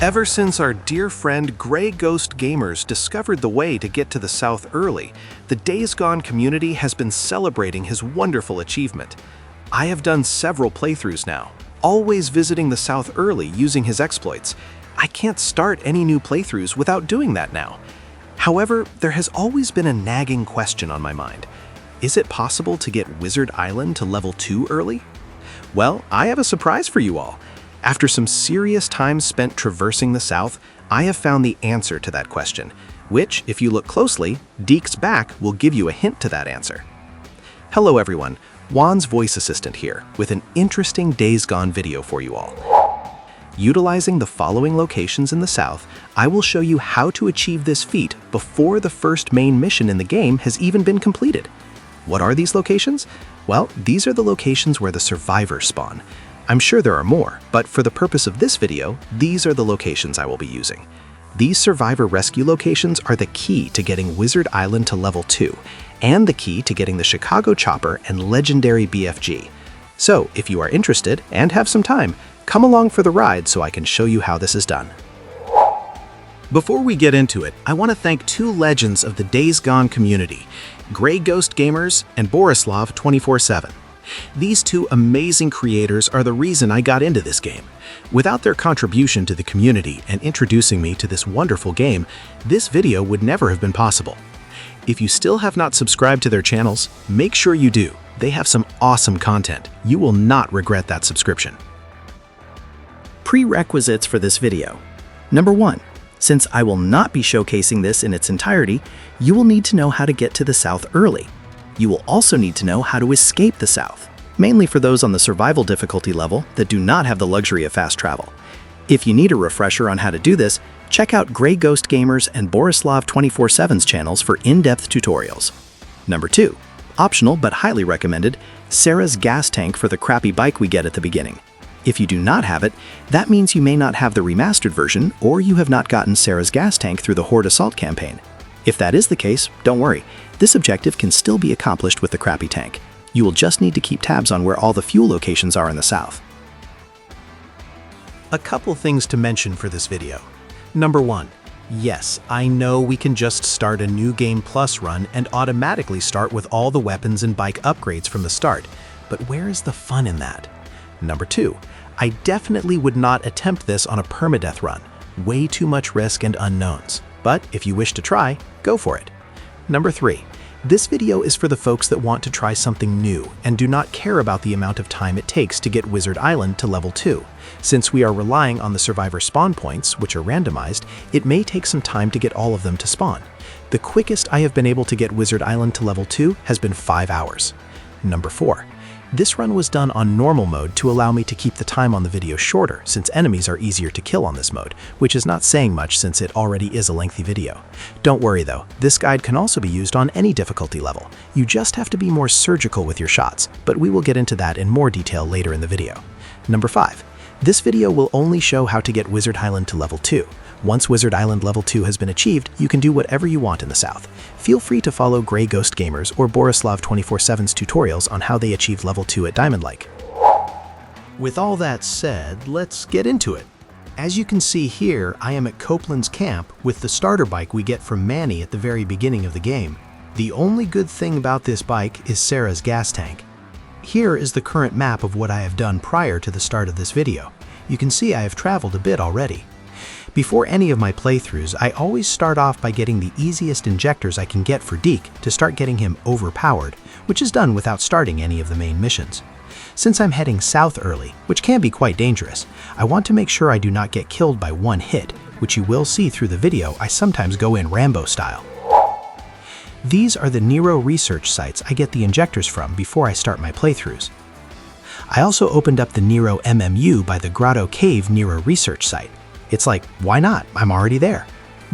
Ever since our dear friend Grey Ghost Gamers discovered the way to get to the South early, the Days Gone community has been celebrating his wonderful achievement. I have done several playthroughs now, always visiting the South early using his exploits. I can't start any new playthroughs without doing that now. However, there has always been a nagging question on my mind. Is it possible to get Wizard Island to level 2 early? Well, I have a surprise for you all. After some serious time spent traversing the South, I have found the answer to that question, which, if you look closely, Deek's back will give you a hint to that answer. Hello everyone, Juan's voice assistant here, with an interesting Days Gone video for you all. Utilizing the following locations in the South, I will show you how to achieve this feat before the first main mission in the game has even been completed. What are these locations? Well, these are the locations where the survivors spawn. I'm sure there are more, but for the purpose of this video, these are the locations I will be using. These survivor rescue locations are the key to getting Wizard Island to level 2, and the key to getting the Chicago Chopper and legendary BFG. So, if you are interested and have some time, come along for the ride so I can show you how this is done. Before we get into it, I want to thank two legends of the Days Gone community, Grey Ghost Gamers and Borislav 24/7. These two amazing creators are the reason I got into this game. Without their contribution to the community and introducing me to this wonderful game, this video would never have been possible. If you still have not subscribed to their channels, make sure you do. They have some awesome content. You will not regret that subscription. Prerequisites for this video. Number 1. Since I will not be showcasing this in its entirety, you will need to know how to get to the South early. You will also need to know how to escape the South, mainly for those on the survival difficulty level that do not have the luxury of fast travel. If you need a refresher on how to do this, check out Grey Ghost Gamers and Borislav 24/7's channels for in-depth tutorials. Number 2. Optional but highly recommended, Sarah's gas tank for the crappy bike we get at the beginning. If you do not have it, that means you may not have the remastered version or you have not gotten Sarah's gas tank through the Horde Assault campaign. If that is the case, don't worry. This objective can still be accomplished with the crappy tank. You will just need to keep tabs on where all the fuel locations are in the South. A couple things to mention for this video. Number 1. Yes, I know we can just start a new Game Plus run and automatically start with all the weapons and bike upgrades from the start, but where is the fun in that? Number 2. I definitely would not attempt this on a permadeath run. Way too much risk and unknowns. But if you wish to try, go for it. Number 3. This video is for the folks that want to try something new and do not care about the amount of time it takes to get Wizard Island to level 2. Since we are relying on the survivor spawn points, which are randomized, it may take some time to get all of them to spawn. The quickest I have been able to get Wizard Island to level 2 has been 5 hours. Number 4. This run was done on normal mode to allow me to keep the time on the video shorter since enemies are easier to kill on this mode, which is not saying much since it already is a lengthy video. Don't worry though, this guide can also be used on any difficulty level. You just have to be more surgical with your shots, but we will get into that in more detail later in the video. Number 5. This video will only show how to get Wizard Island to level 2. Once Wizard Island level 2 has been achieved, you can do whatever you want in the South. Feel free to follow Grey Ghost Gamers or Borislav 24/7's tutorials on how they achieve level 2 at Diamond Lake. With all that said, let's get into it. As you can see here, I am at Copeland's camp with the starter bike we get from Manny at the very beginning of the game. The only good thing about this bike is Sarah's gas tank. Here is the current map of what I have done prior to the start of this video. You can see I have traveled a bit already. Before any of my playthroughs, I always start off by getting the easiest injectors I can get for Deke to start getting him overpowered, which is done without starting any of the main missions. Since I'm heading south early, which can be quite dangerous, I want to make sure I do not get killed by one hit, which you will see through the video I sometimes go in Rambo style. These are the NERO research sites I get the injectors from before I start my playthroughs. I also opened up the NERO MMU by the Grotto Cave NERO research site. It's like, why not? I'm already there.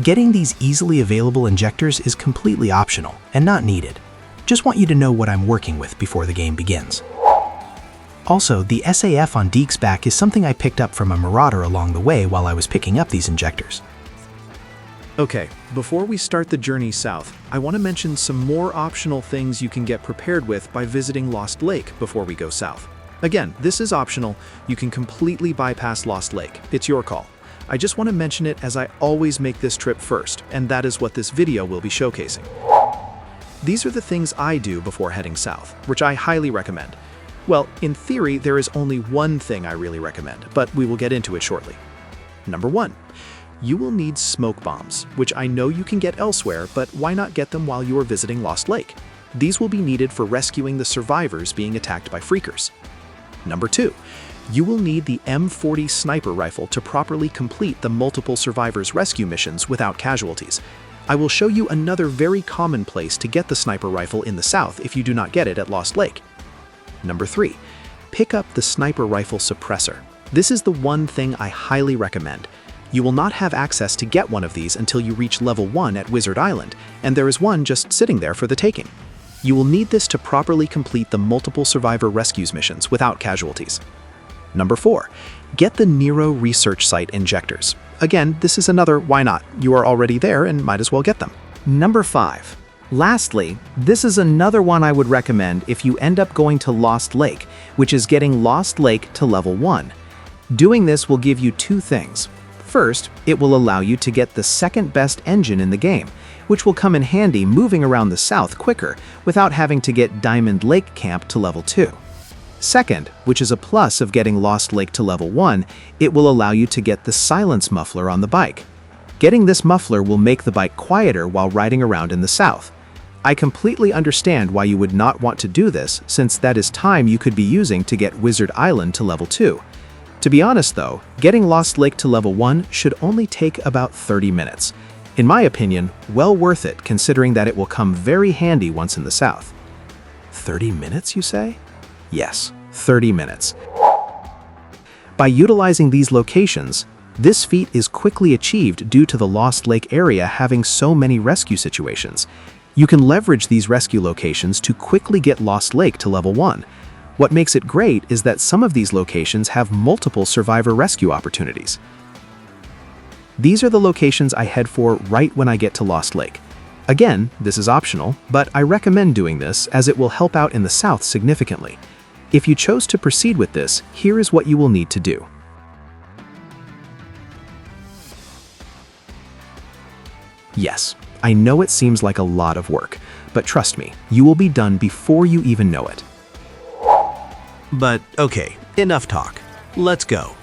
Getting these easily available injectors is completely optional and not needed. Just want you to know what I'm working with before the game begins. Also, the SAF on Deke's back is something I picked up from a Marauder along the way while I was picking up these injectors. Okay, before we start the journey south, I want to mention some more optional things you can get prepared with by visiting Lost Lake before we go south. Again, this is optional. You can completely bypass Lost Lake. It's your call. I just want to mention it as I always make this trip first, and that is what this video will be showcasing. These are the things I do before heading south, which I highly recommend. Well, in theory, there is only one thing I really recommend, but we will get into it shortly. Number 1. You will need smoke bombs, which I know you can get elsewhere, but why not get them while you are visiting Lost Lake? These will be needed for rescuing the survivors being attacked by freakers. Number 2. You will need the M40 sniper rifle to properly complete the multiple survivors rescue missions without casualties. I will show you another very common place to get the sniper rifle in the south if you do not get it at Lost Lake. Number 3. Pick up the sniper rifle suppressor. This is the one thing I highly recommend. You will not have access to get one of these until you reach level 1 at Wizard Island, and there is one just sitting there for the taking. You will need this to properly complete the multiple survivor rescues missions without casualties. Number 4. Get the NERO research site injectors. Again, this is another why not. You are already there and might as well get them. Number 5. Lastly, this is another one I would recommend if you end up going to Lost Lake, which is getting Lost Lake to level 1. Doing this will give you two things. First, it will allow you to get the second best engine in the game, which will come in handy moving around the south quicker without having to get Diamond Lake Camp to level 2. Second, which is a plus of getting Lost Lake to level 1, it will allow you to get the silence muffler on the bike. Getting this muffler will make the bike quieter while riding around in the south. I completely understand why you would not want to do this, since that is time you could be using to get Wizard Island to level 2. To be honest though, getting Lost Lake to level 1 should only take about 30 minutes. In my opinion, well worth it considering that it will come very handy once in the south. 30 minutes, you say? Yes, 30 minutes. By utilizing these locations, this feat is quickly achieved due to the Lost Lake area having so many rescue situations. You can leverage these rescue locations to quickly get Lost Lake to level 1. What makes it great is that some of these locations have multiple survivor rescue opportunities. These are the locations I head for right when I get to Lost Lake. Again, this is optional, but I recommend doing this as it will help out in the south significantly. If you chose to proceed with this, here is what you will need to do. Yes, I know it seems like a lot of work, but trust me, you will be done before you even know it. But okay, enough talk. Let's go.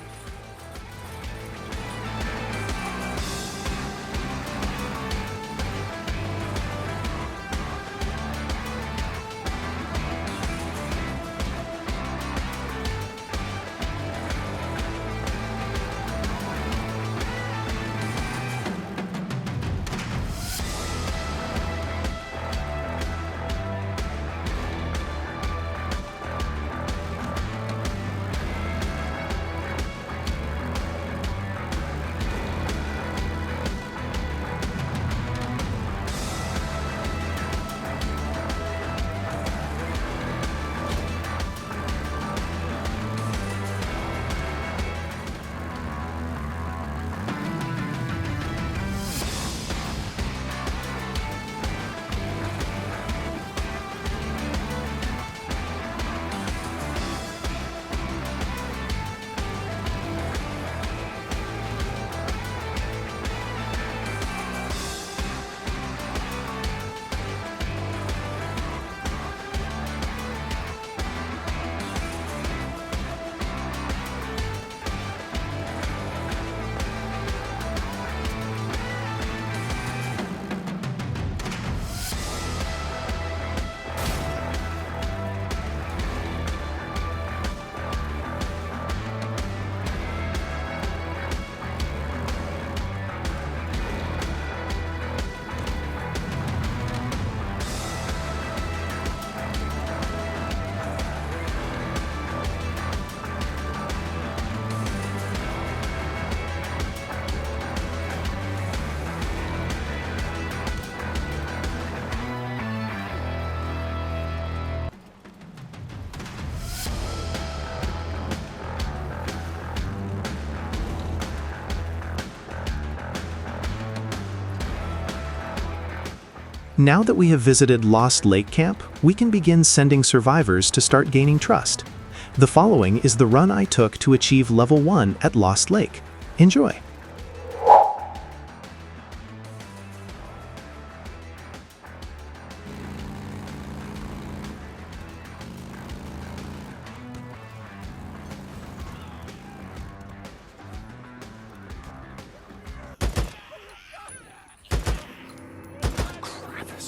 Now that we have visited Lost Lake Camp, we can begin sending survivors to start gaining trust. The following is the run I took to achieve level 1 at Lost Lake. Enjoy!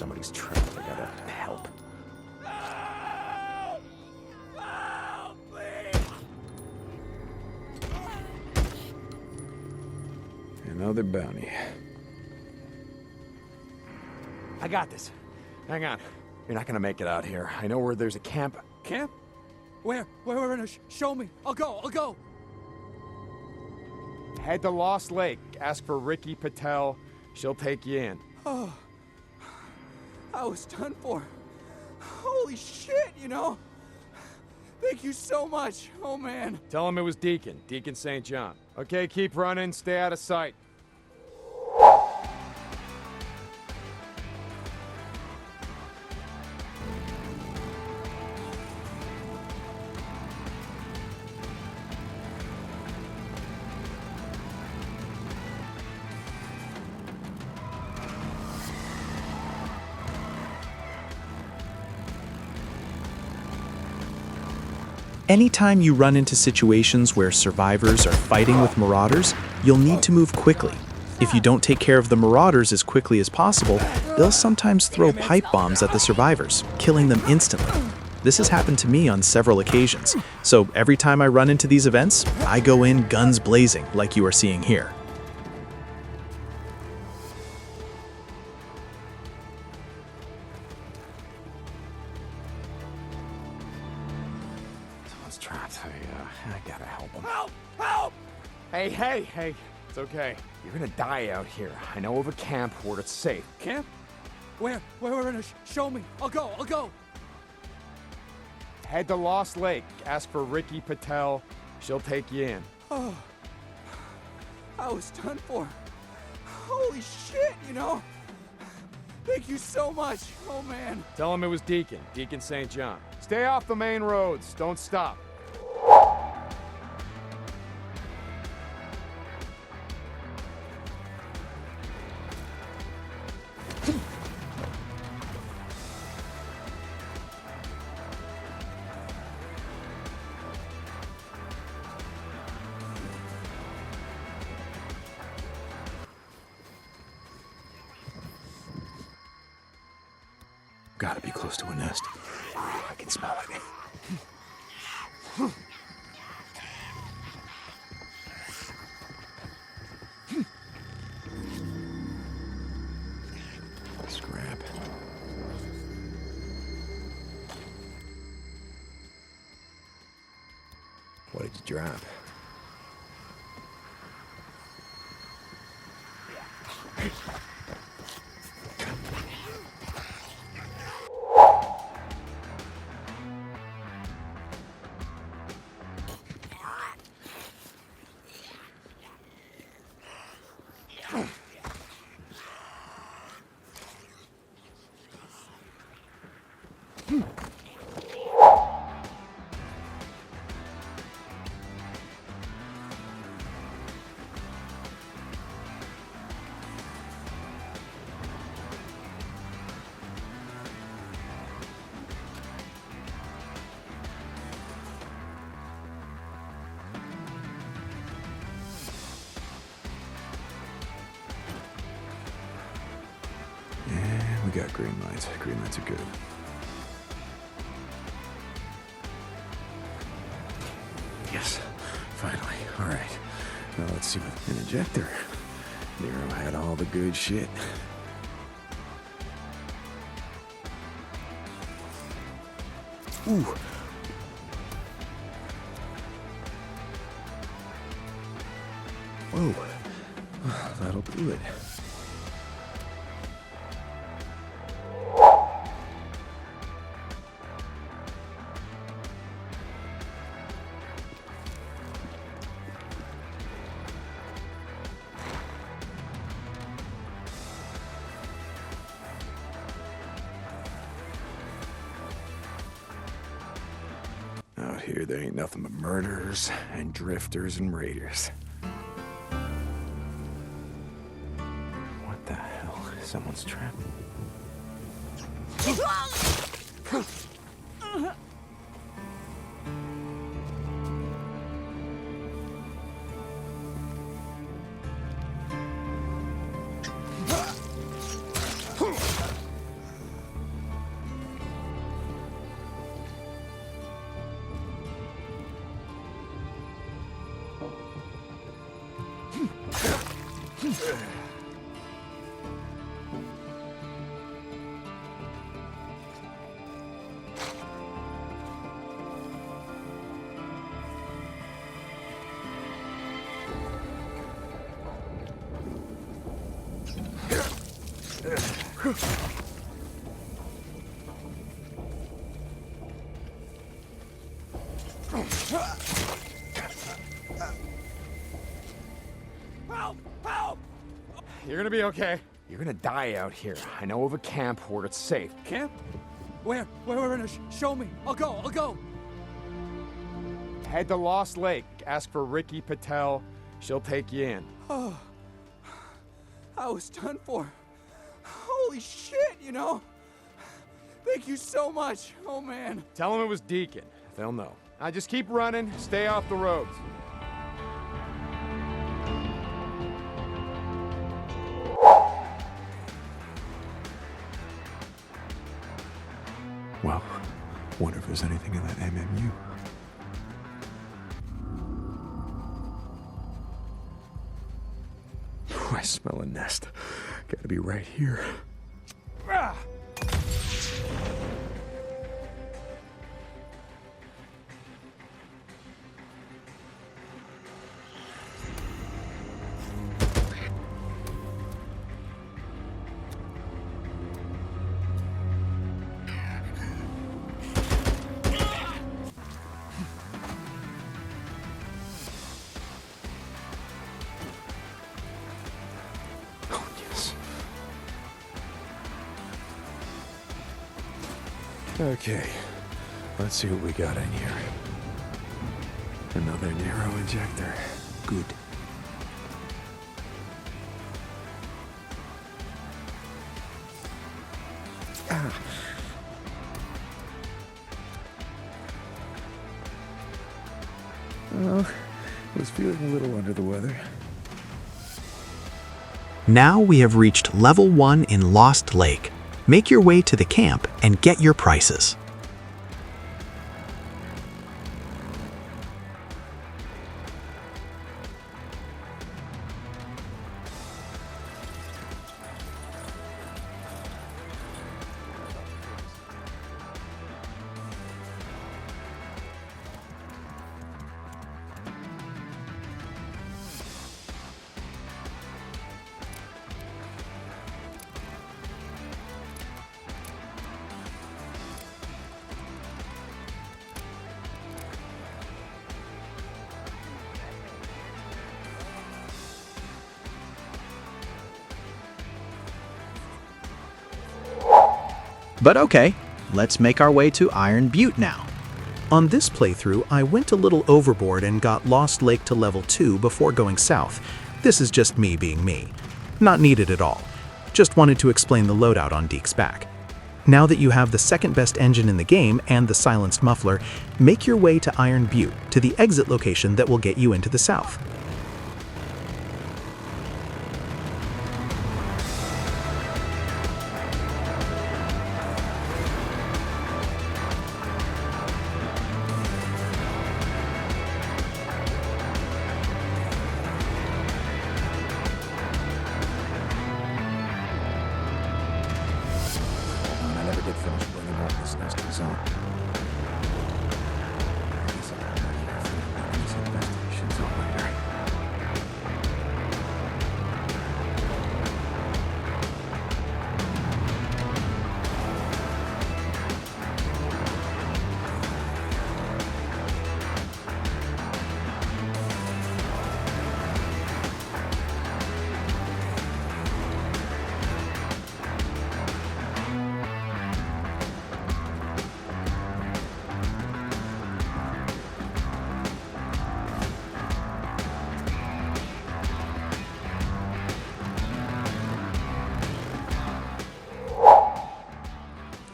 somebody's trapped. I gotta help. Another bounty. I got this. Hang on. You're not gonna make it out here. I know where there's a camp. Camp? Where? Show me. I'll go. Head to Lost Lake. Ask for Ricky Patel. She'll take you in. Oh, I was done for. Holy shit, you know? Thank you so much. Oh, man. Tell him it was Deacon St. John. Okay, keep running. Stay out of sight. Anytime you run into situations where survivors are fighting with Marauders, you'll need to move quickly. If you don't take care of the Marauders as quickly as possible, they'll sometimes throw pipe bombs at the survivors, killing them instantly. This has happened to me on several occasions, so every time I run into these events, I go in guns blazing like you are seeing here. I gotta help him. Help! Hey. It's okay. You're gonna die out here. I know of a camp where it's safe. Camp? Where? Show me. I'll go. Head to Lost Lake. Ask for Ricky Patel. She'll take you in. Oh, I was done for. Holy shit, you know? Thank you so much. Oh, man. Tell him it was Deacon St. John. Stay off the main roads. Don't stop. Gotta be close to a nest. I can smell it. Scrap. What did you drop? We got green lights. Green lights are good. Yes, finally. All right. Now let's see what an ejector. NERO had all the good shit. Ooh. Whoa. That'll do it. Out here, there ain't nothing but murderers and drifters and raiders. What the hell? Someone's trapped. Help! You're gonna be okay. You're gonna die out here. I know of a camp where it's safe. Camp? Where? Show me. I'll go. Head to Lost Lake. Ask for Ricky Patel. She'll take you in. Oh, I was done for. Holy shit, you know? Thank you so much. Oh, man. Tell them it was Deacon. They'll know. Now just keep running. Stay off the roads. Well, wonder if there's anything in that MMU. I smell a nest. Gotta be right here. Ah! Okay, let's see what we got in here. Another NERO injector. Good. Ah. Well, was feeling a little under the weather. Now we have reached level 1 in Lost Lake. Make your way to the camp and get your prices. But okay, let's make our way to Iron Butte now. On this playthrough, I went a little overboard and got Lost Lake to level 2 before going south. This is just me being me. Not needed at all. Just wanted to explain the loadout on Deke's back. Now that you have the second best engine in the game and the silenced muffler, make your way to Iron Butte, to the exit location that will get you into the south. I never did finish bringing up this nesting zone. These infestation zone later.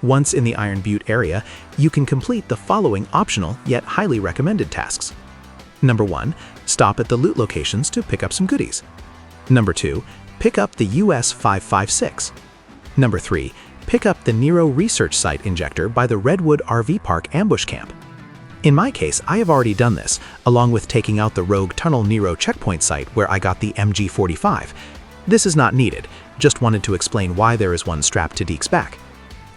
Once in the Iron Butte area, you can complete the following optional yet highly recommended tasks. Number 1, stop at the loot locations to pick up some goodies. Number 2, pick up the US 556. Number 3, pick up the NERO research site injector by the Redwood RV Park ambush camp. In my case, I have already done this, along with taking out the rogue tunnel NERO checkpoint site where I got the MG45. This is not needed, just wanted to explain why there is one strapped to Deke's back.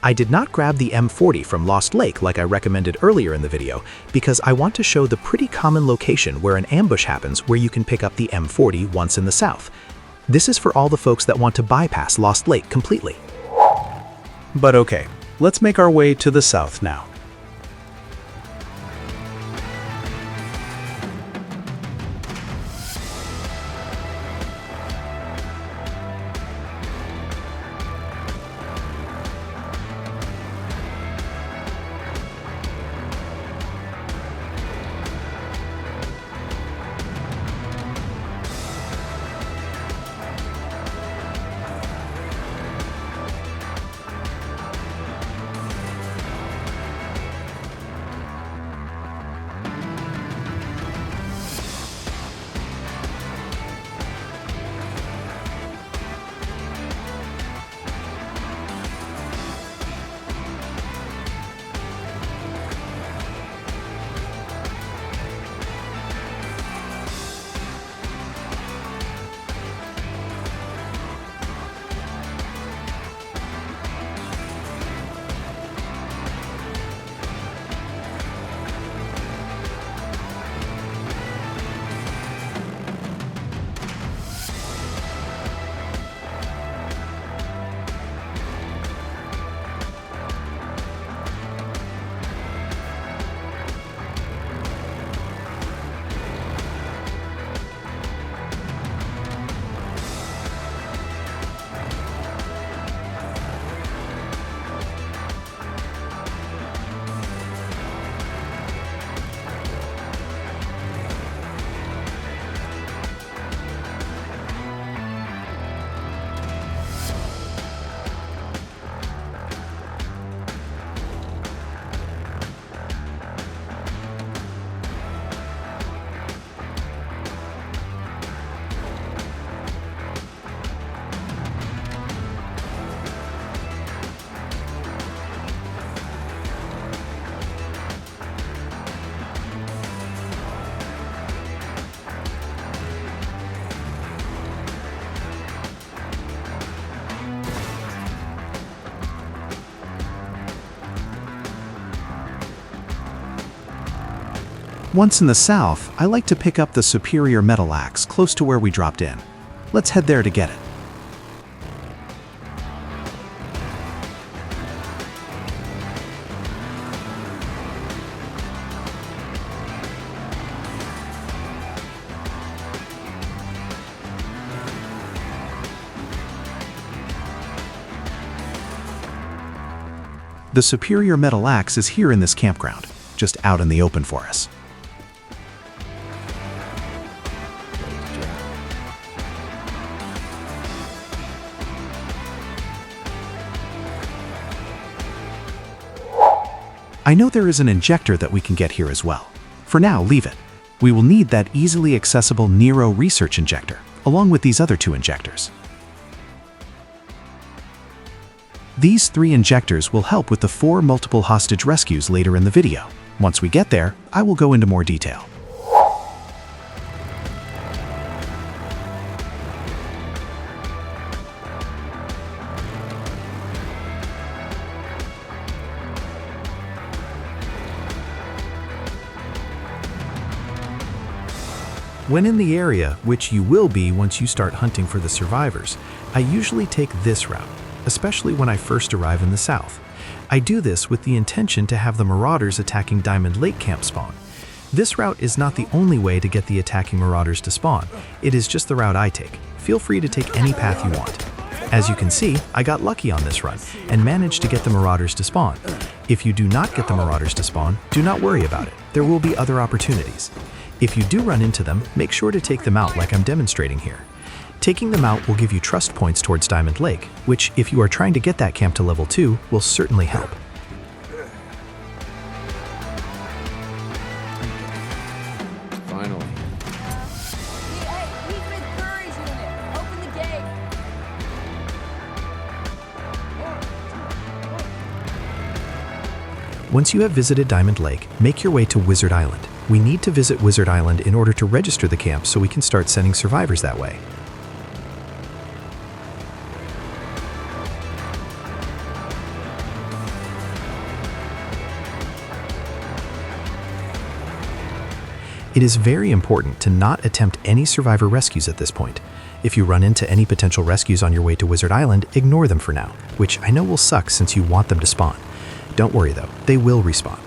I did not grab the M40 from Lost Lake like I recommended earlier in the video because I want to show the pretty common location where an ambush happens where you can pick up the M40 once in the south. This is for all the folks that want to bypass Lost Lake completely. But okay, let's make our way to the south now. Once in the south, I like to pick up the superior metal axe close to where we dropped in. Let's head there to get it. The superior metal axe is here in this campground, just out in the open for us. I know there is an injector that we can get here as well. For now, leave it. We will need that easily accessible NERO research injector, along with these other 2 injectors. These 3 injectors will help with the 4 multiple hostage rescues later in the video. Once we get there, I will go into more detail. When in the area, which you will be once you start hunting for the survivors, I usually take this route, especially when I first arrive in the south. I do this with the intention to have the Marauders attacking Diamond Lake camp spawn. This route is not the only way to get the attacking Marauders to spawn, it is just the route I take. Feel free to take any path you want. As you can see, I got lucky on this run and managed to get the Marauders to spawn. If you do not get the Marauders to spawn, do not worry about it, there will be other opportunities. If you do run into them, make sure to take them out like I'm demonstrating here. Taking them out will give you trust points towards Diamond Lake, which, if you are trying to get that camp to level 2, will certainly help. Finally. Hey, Heatman Curry's unit! Open the gate! Once you have visited Diamond Lake, make your way to Wizard Island. We need to visit Wizard Island in order to register the camp so we can start sending survivors that way. It is very important to not attempt any survivor rescues at this point. If you run into any potential rescues on your way to Wizard Island, ignore them for now, which I know will suck since you want them to spawn. Don't worry though, they will respawn.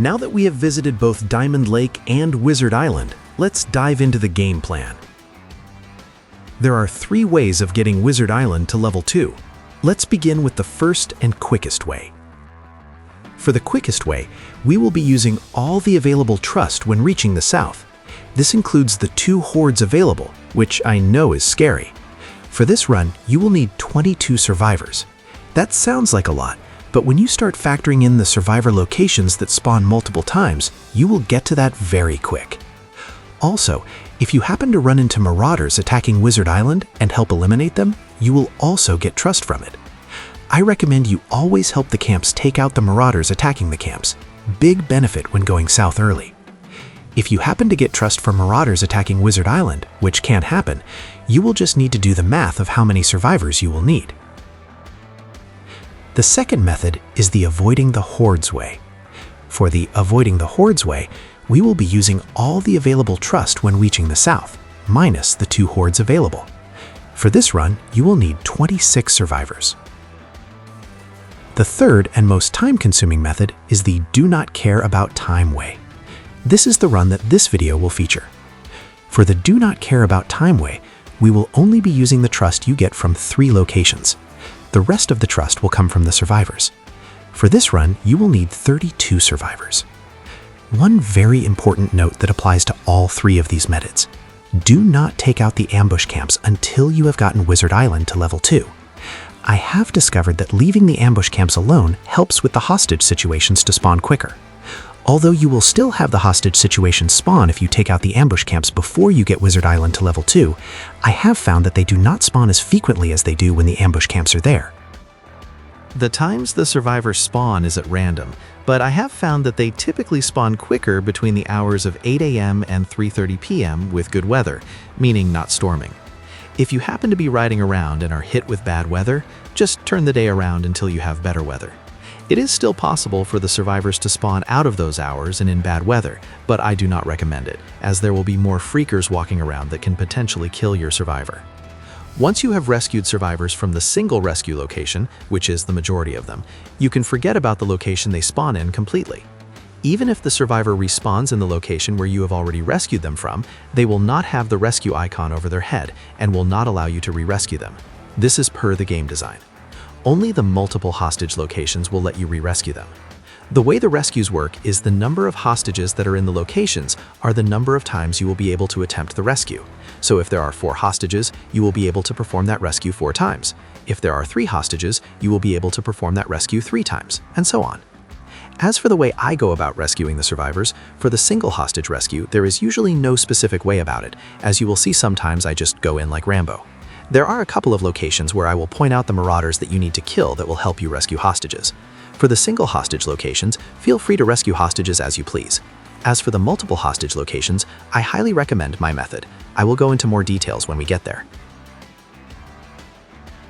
Now that we have visited both Diamond Lake and Wizard Island, let's dive into the game plan. There are 3 ways of getting Wizard Island to level 2. Let's begin with the first and quickest way. For the quickest way, we will be using all the available trust when reaching the south. This includes the 2 hordes available, which I know is scary. For this run, you will need 22 survivors. That sounds like a lot, but when you start factoring in the survivor locations that spawn multiple times, you will get to that very quick. Also, if you happen to run into Marauders attacking Wizard Island and help eliminate them, you will also get trust from it. I recommend you always help the camps take out the Marauders attacking the camps. Big benefit when going south early. If you happen to get trust from Marauders attacking Wizard Island, which can't happen, you will just need to do the math of how many survivors you will need. The second method is the avoiding the hordes way. For the avoiding the hordes way, we will be using all the available trust when reaching the south, minus the 2 hordes available. For this run, you will need 26 survivors. The third and most time-consuming method is the do not care about time way. This is the run that this video will feature. For the do not care about time way, we will only be using the trust you get from 3 locations. The rest of the trust will come from the survivors. For this run, you will need 32 survivors. One very important note that applies to all 3 of these methods. Do not take out the ambush camps until you have gotten Wizard Island to level 2. I have discovered that leaving the ambush camps alone helps with the hostage situations to spawn quicker. Although you will still have the hostage situation spawn if you take out the ambush camps before you get Wizard Island to level 2, I have found that they do not spawn as frequently as they do when the ambush camps are there. The times the survivors spawn is at random, but I have found that they typically spawn quicker between the hours of 8 AM and 3:30 PM with good weather, meaning not storming. If you happen to be riding around and are hit with bad weather, just turn the day around until you have better weather. It is still possible for the survivors to spawn out of those hours and in bad weather, but I do not recommend it, as there will be more freakers walking around that can potentially kill your survivor. Once you have rescued survivors from the single rescue location, which is the majority of them, you can forget about the location they spawn in completely. Even if the survivor respawns in the location where you have already rescued them from, they will not have the rescue icon over their head and will not allow you to re-rescue them. This is per the game design. Only the multiple hostage locations will let you re-rescue them. The way the rescues work is the number of hostages that are in the locations are the number of times you will be able to attempt the rescue. So if there are 4 hostages, you will be able to perform that rescue 4 times. If there are 3 hostages, you will be able to perform that rescue 3 times, and so on. As for the way I go about rescuing the survivors, for the single hostage rescue, there is usually no specific way about it, as you will see sometimes I just go in like Rambo. There are a couple of locations where I will point out the Marauders that you need to kill that will help you rescue hostages. For the single hostage locations, feel free to rescue hostages as you please. As for the multiple hostage locations, I highly recommend my method. I will go into more details when we get there.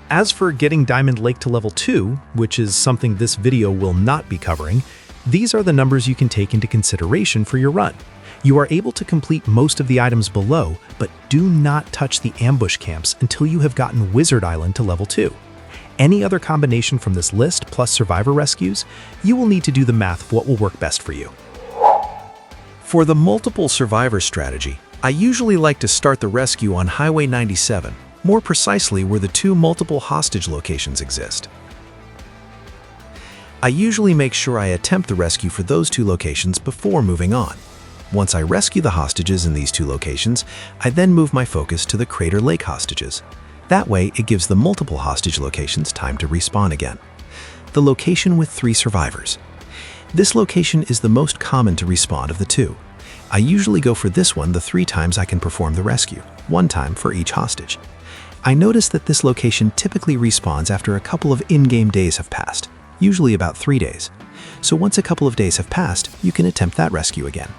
As for getting Diamond Lake to level 2, which is something this video will not be covering, these are the numbers you can take into consideration for your run. You are able to complete most of the items below, but do not touch the ambush camps until you have gotten Wizard Island to level 2. Any other combination from this list plus survivor rescues, you will need to do the math of what will work best for you. For the multiple survivor strategy, I usually like to start the rescue on Highway 97, more precisely where the 2 multiple hostage locations exist. I usually make sure I attempt the rescue for those 2 locations before moving on. Once I rescue the hostages in these two locations, I then move my focus to the Crater Lake hostages. That way, it gives the multiple hostage locations time to respawn again. The location with 3 survivors. This location is the most common to respawn of the two. I usually go for this one the 3 times I can perform the rescue, 1 time for each hostage. I notice that this location typically respawns after a couple of in-game days have passed, usually about 3 days. So once a couple of days have passed, you can attempt that rescue again.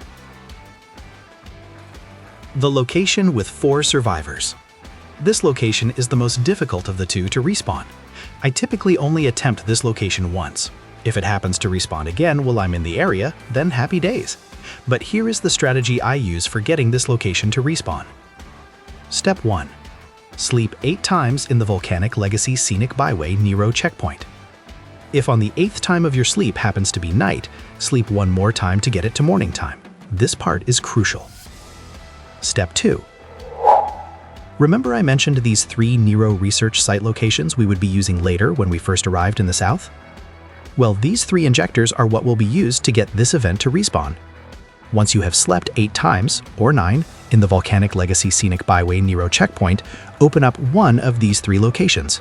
The location with 4 survivors. This location is the most difficult of the two to respawn. I typically only attempt this location once. If it happens to respawn again while I'm in the area, then happy days. But here is the strategy I use for getting this location to respawn. Step 1. Sleep 8 times in the Volcanic Legacy Scenic Byway NERO checkpoint. If on the 8th time of your sleep happens to be night, sleep 1 more time to get it to morning time. This part is crucial. Step 2. Remember I mentioned these 3 NERO research site locations we would be using later when we first arrived in the south? Well, these 3 injectors are what will be used to get this event to respawn. Once you have slept 8 times, or 9, in the Volcanic Legacy Scenic Byway NERO checkpoint, open up one of these 3 locations.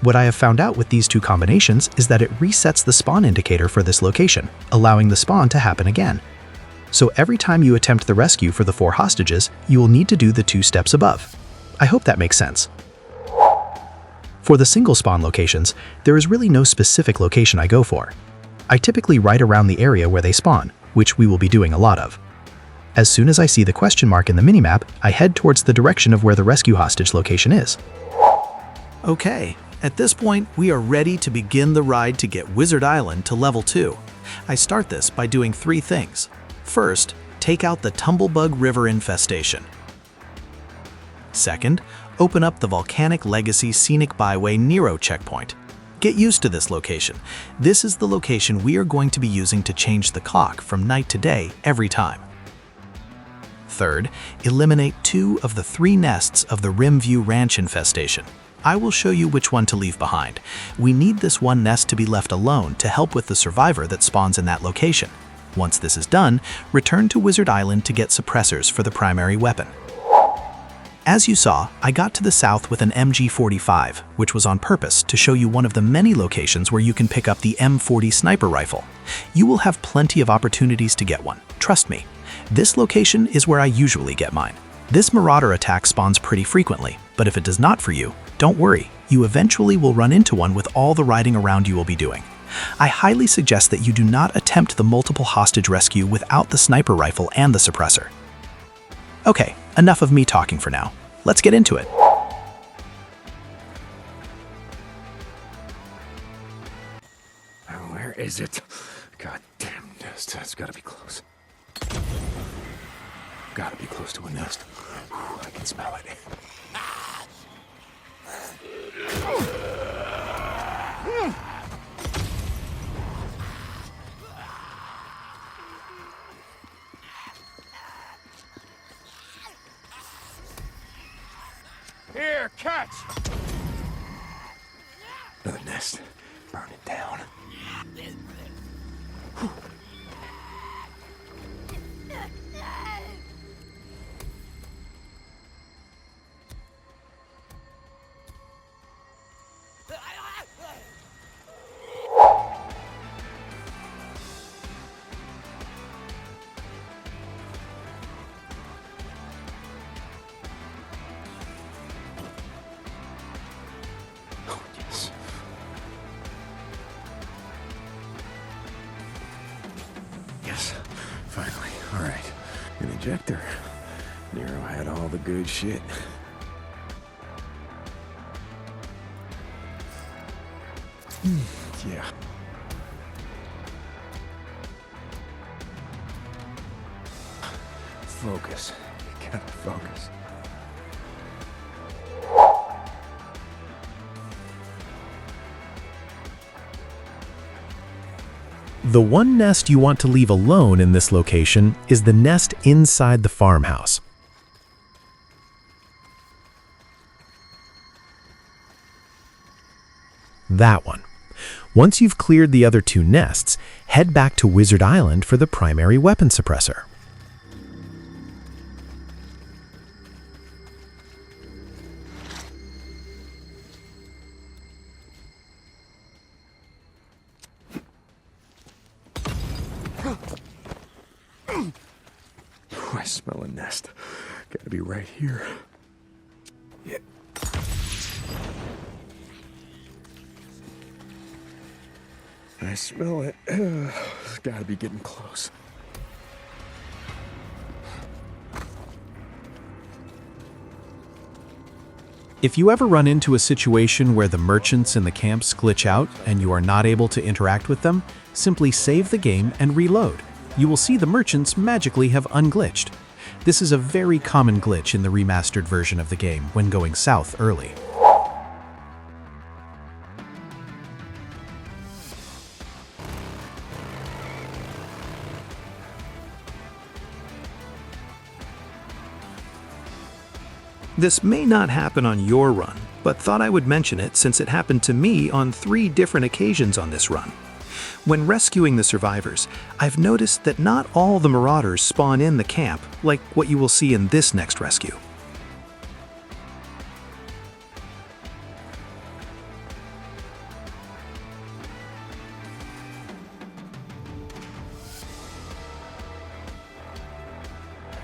What I have found out with these 2 combinations is that it resets the spawn indicator for this location, allowing the spawn to happen again. So every time you attempt the rescue for the 4 hostages, you will need to do the 2 steps above. I hope that makes sense. For the single spawn locations, there is really no specific location I go for. I typically ride around the area where they spawn, which we will be doing a lot of. As soon as I see the question mark in the minimap, I head towards the direction of where the rescue hostage location is. Okay, at this point, we are ready to begin the ride to get Wizard Island to level 2. I start this by doing 3 things. First, take out the Tumblebug River infestation. Second, open up the Volcanic Legacy Scenic Byway NERO checkpoint. Get used to this location. This is the location we are going to be using to change the clock from night to day every time. Third, eliminate 2 of the 3 nests of the Rimview Ranch infestation. I will show you which one to leave behind. We need this one nest to be left alone to help with the survivor that spawns in that location. Once this is done, return to Wizard Island to get suppressors for the primary weapon. As you saw, I got to the south with an MG45, which was on purpose to show you one of the many locations where you can pick up the M40 sniper rifle. You will have plenty of opportunities to get one, trust me. This location is where I usually get mine. This Marauder attack spawns pretty frequently, but if it does not for you, don't worry, you eventually will run into one with all the riding around you will be doing. I highly suggest that you do not attempt the multiple hostage rescue without the sniper rifle and the suppressor. Okay, enough of me talking for now. Let's get into it. Where is it? God damn nest. It's gotta be close. Gotta be close to a nest. I can smell it. Here, catch! Another nest. Burn it down. Yes, finally. All right, an injector. NERO had all the good shit. Yeah. Focus. You gotta focus. The one nest you want to leave alone in this location is the nest inside the farmhouse. That one. Once you've cleared the other 2 nests, head back to Wizard Island for the primary weapon suppressor. smell a nest. Gotta be right here. Yeah. I smell it. It's gotta be getting close. If you ever run into a situation where the merchants in the camps glitch out and you are not able to interact with them, simply save the game and reload. You will see the merchants magically have unglitched. This is a very common glitch in the remastered version of the game when going south early. This may not happen on your run, but thought I would mention it since it happened to me on 3 different occasions on this run. When rescuing the survivors, I've noticed that not all the Marauders spawn in the camp, like what you will see in this next rescue.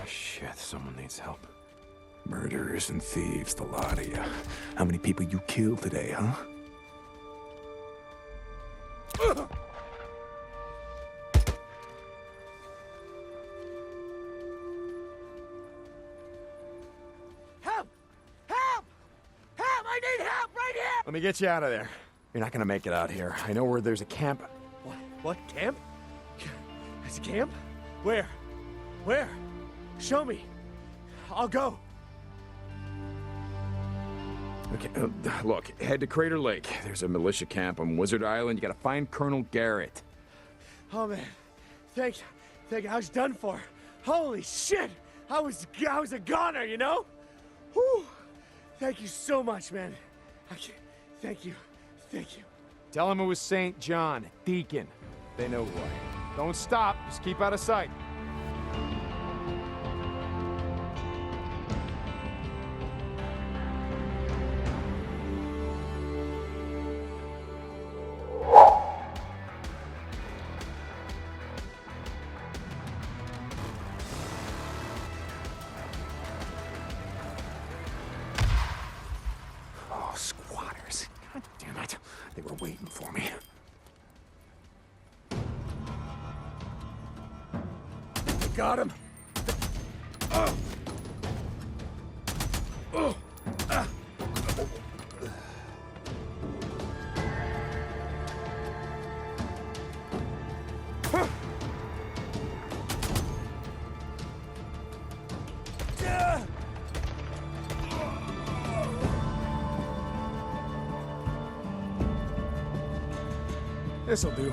Shit, someone needs help. Murderers and thieves, the lot of you. How many people you killed today, huh? Help! Help! Help! I need help right here! Let me get you out of there. You're not gonna make it out here. I know where there's a camp. What? Camp? There's a camp? Where? Where? Show me. I'll go. Okay, look, head to Crater Lake. There's a militia camp on Wizard Island. You gotta find Colonel Garrett. Oh, man. Thank you. I was done for. Holy shit! I was a goner, you know? Whew. Thank you so much, man. Thank you. Tell him it was St. John, Deacon. They know who I am. Don't stop. Just keep out of sight. Squatters. God damn it. They were waiting for me. I got him. This'll do.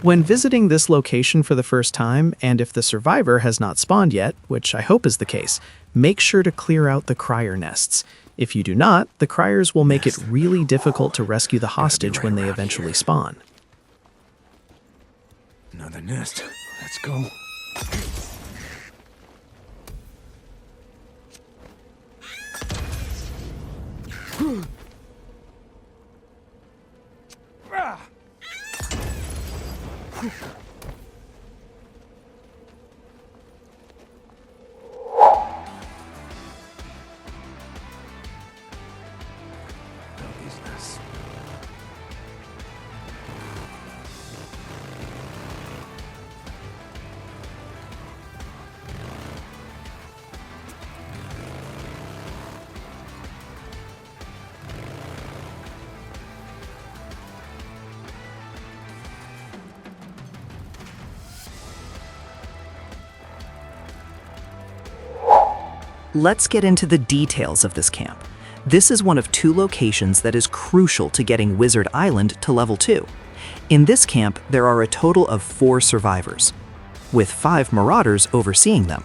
When visiting this location for the first time, and if the survivor has not spawned yet, which I hope is the case, make sure to clear out the Crier nests. If you do not, the Criers will make it really difficult to rescue the hostage when they eventually spawn. Another nest. Let's go. Let's get into the details of this camp. This is one of 2 locations that is crucial to getting Wizard Island to level 2. In this camp, there are a total of 4 survivors, with 5 Marauders overseeing them.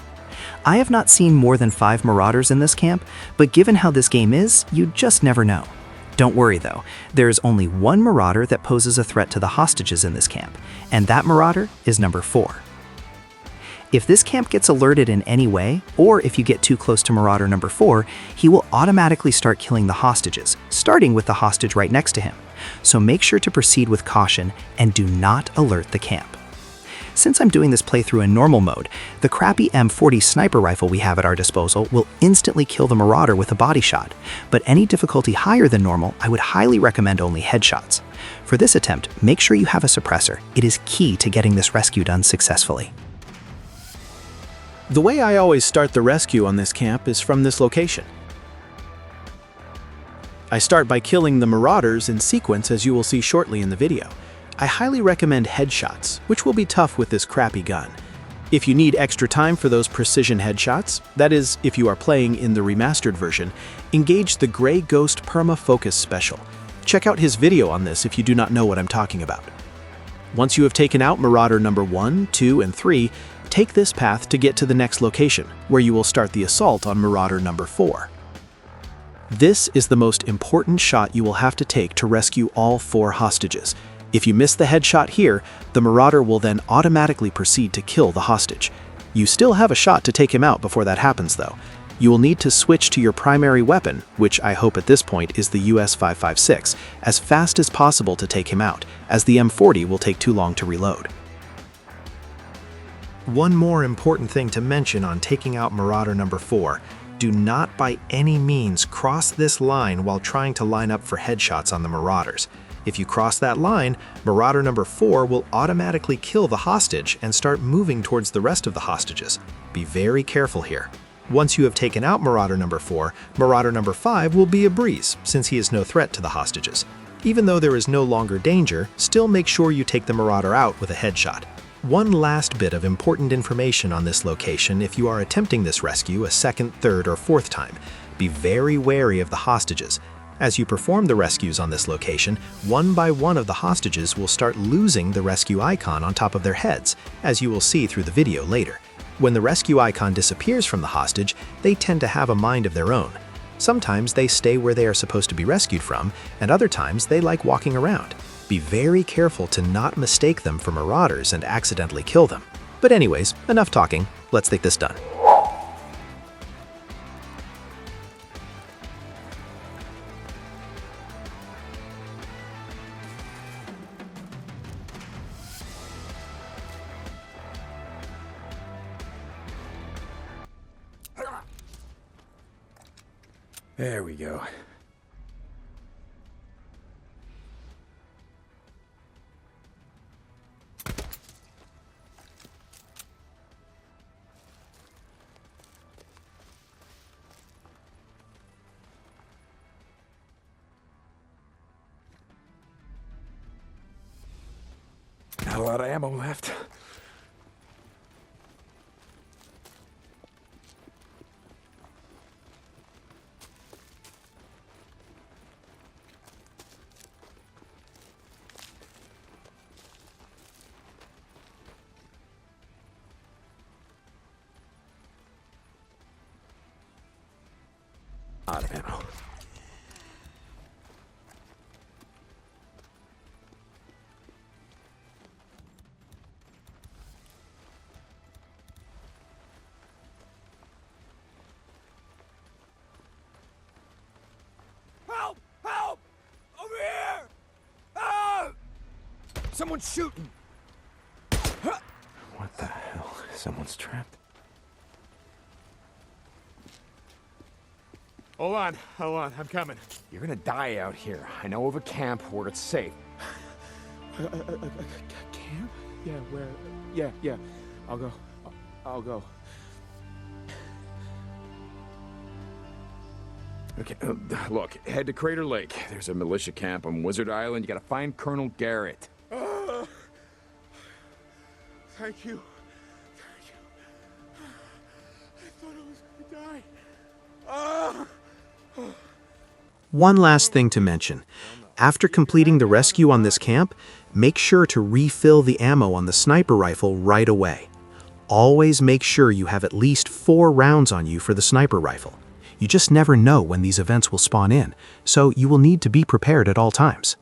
I have not seen more than 5 Marauders in this camp, but given how this game is, you just never know. Don't worry though, there is only 1 Marauder that poses a threat to the hostages in this camp, and that Marauder is number 4. If this camp gets alerted in any way, or if you get too close to Marauder number 4, he will automatically start killing the hostages, starting with the hostage right next to him. So make sure to proceed with caution and do not alert the camp. Since I'm doing this playthrough in normal mode, the crappy M40 sniper rifle we have at our disposal will instantly kill the Marauder with a body shot, but any difficulty higher than normal, I would highly recommend only headshots. For this attempt, make sure you have a suppressor. It is key to getting this rescue done successfully. The way I always start the rescue on this camp is from this location. I start by killing the Marauders in sequence, as you will see shortly in the video. I highly recommend headshots, which will be tough with this crappy gun. If you need extra time for those precision headshots, that is, if you are playing in the remastered version, engage the Grey Ghost Perma Focus Special. Check out his video on this if you do not know what I'm talking about. Once you have taken out Marauder number 1, 2, and 3, take this path to get to the next location, where you will start the assault on Marauder number 4. This is the most important shot you will have to take to rescue all 4 hostages. If you miss the headshot here, the Marauder will then automatically proceed to kill the hostage. You still have a shot to take him out before that happens though. You will need to switch to your primary weapon, which I hope at this point is the US 556, as fast as possible to take him out, as the M40 will take too long to reload. One more important thing to mention on taking out Marauder number 4. Do not by any means cross this line while trying to line up for headshots on the Marauders. If you cross that line, Marauder number 4 will automatically kill the hostage and start moving towards the rest of the hostages. Be very careful here. Once you have taken out Marauder number 4, Marauder number 5 will be a breeze, since he is no threat to the hostages. Even though there is no longer danger, still make sure you take the Marauder out with a headshot. One last bit of important information on this location if you are attempting this rescue a second, third, or fourth time. Be very wary of the hostages. As you perform the rescues on this location, one by one of the hostages will start losing the rescue icon on top of their heads, as you will see through the video later. When the rescue icon disappears from the hostage, they tend to have a mind of their own. Sometimes they stay where they are supposed to be rescued from, and other times they like walking around. Be very careful to not mistake them for Marauders and accidentally kill them. But anyways, enough talking, let's get this done. There we go. Not a lot of ammo left. Out of ammo. Help! Help! Over here! Help! Someone's shooting! What the hell? Someone's trapped? Hold on, I'm coming. You're gonna die out here. I know of a camp where it's safe. Camp? Yeah, where? Yeah. I'll go. Okay, look, head to Crater Lake. There's a militia camp on Wizard Island. You gotta find Colonel Garrett. Thank you. I thought I was gonna die. One last thing to mention. After completing the rescue on this camp, make sure to refill the ammo on the sniper rifle right away. Always make sure you have at least 4 rounds on you for the sniper rifle. You just never know when these events will spawn in, so you will need to be prepared at all times.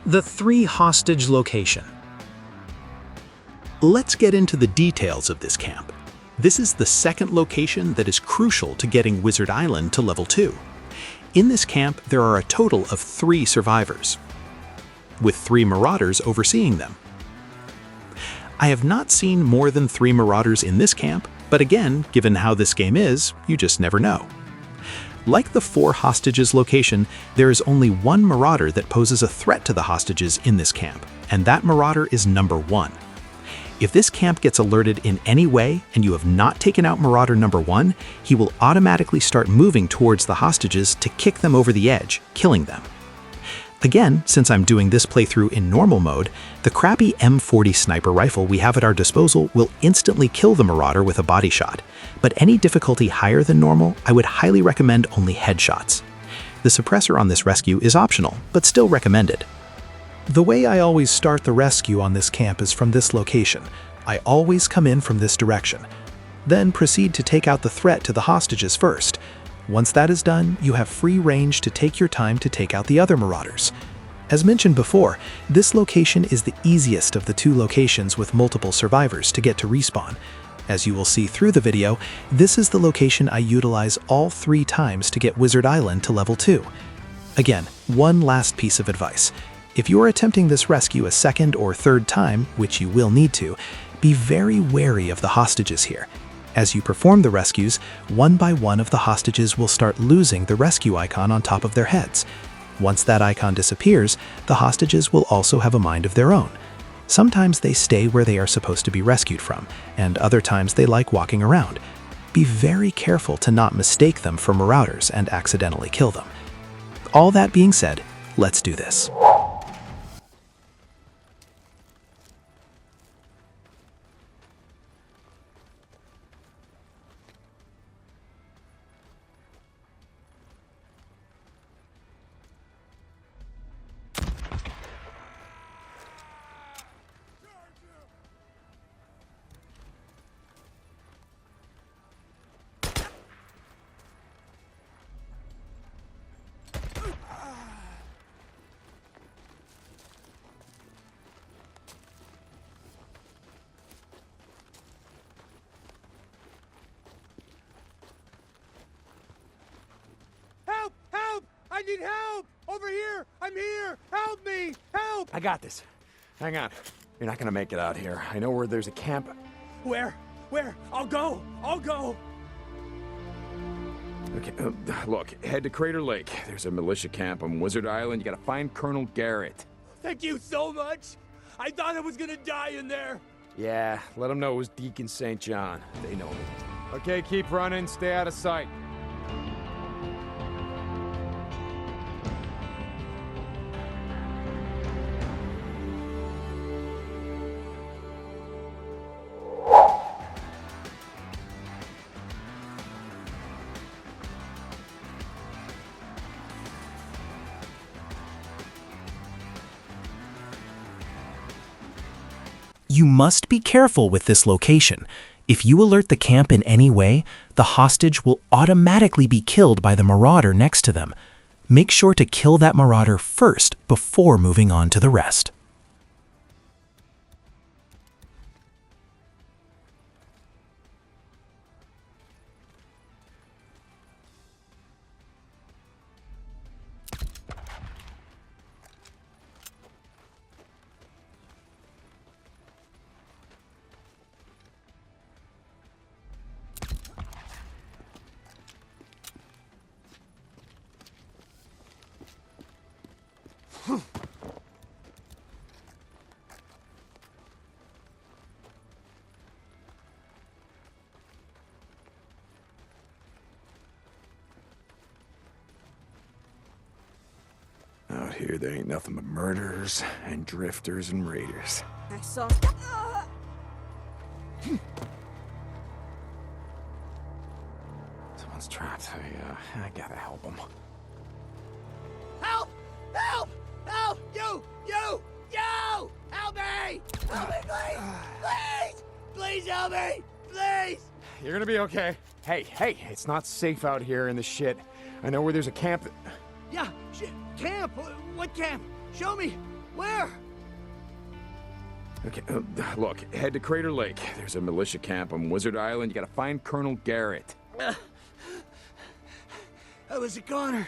The 3 hostage location. Let's get into the details of this camp. This is the second location that is crucial to getting Wizard Island to level 2. In this camp, there are a total of 3 survivors, with 3 Marauders overseeing them. I have not seen more than 3 Marauders in this camp, but again, given how this game is, you just never know. Like the 4 hostages location, there is only 1 Marauder that poses a threat to the hostages in this camp, and that Marauder is number 1. If this camp gets alerted in any way and you have not taken out Marauder number 1, he will automatically start moving towards the hostages to kick them over the edge, killing them. Again, since I'm doing this playthrough in normal mode, the crappy M40 sniper rifle we have at our disposal will instantly kill the Marauder with a body shot, but any difficulty higher than normal, I would highly recommend only headshots. The suppressor on this rescue is optional, but still recommended. The way I always start the rescue on this camp is from this location. I always come in from this direction. Then proceed to take out the threat to the hostages first. Once that is done, you have free range to take your time to take out the other Marauders. As mentioned before, this location is the easiest of the 2 locations with multiple survivors to get to respawn. As you will see through the video, this is the location I utilize all 3 times to get Wizard Island to level 2. Again, one last piece of advice. If you are attempting this rescue a second or third time, which you will need to, be very wary of the hostages here. As you perform the rescues, one by one of the hostages will start losing the rescue icon on top of their heads. Once that icon disappears, the hostages will also have a mind of their own. Sometimes they stay where they are supposed to be rescued from, and other times they like walking around. Be very careful to not mistake them for Marauders and accidentally kill them. All that being said, let's do this. I need help! Over here! I'm here! Help me! Help! I got this. Hang on. You're not gonna make it out here. I know where there's a camp. Where? Where? I'll go! I'll go! Okay, look, head to Crater Lake. There's a militia camp on Wizard Island. You gotta find Colonel Garrett. Thank you so much! I thought I was gonna die in there! Yeah, let them know it was Deacon St. John. They know me. Okay, keep running. Stay out of sight. You must be careful with this location. If you alert the camp in any way, the hostage will automatically be killed by the Marauder next to them. Make sure to kill that Marauder first before moving on to the rest. Out here, there ain't nothing but murderers and drifters and raiders. I saw. Someone's trapped. I gotta help them. Help! Help! Help! You! Help me! Help me, please! Please! Please help me! Please! You're gonna be okay. Hey, it's not safe out here in the shit. I know where there's a camp that... Yeah, camp? What camp? Show me! Where? Okay, look, head to Crater Lake. There's a militia camp on Wizard Island. You gotta find Colonel Garrett. I was a goner.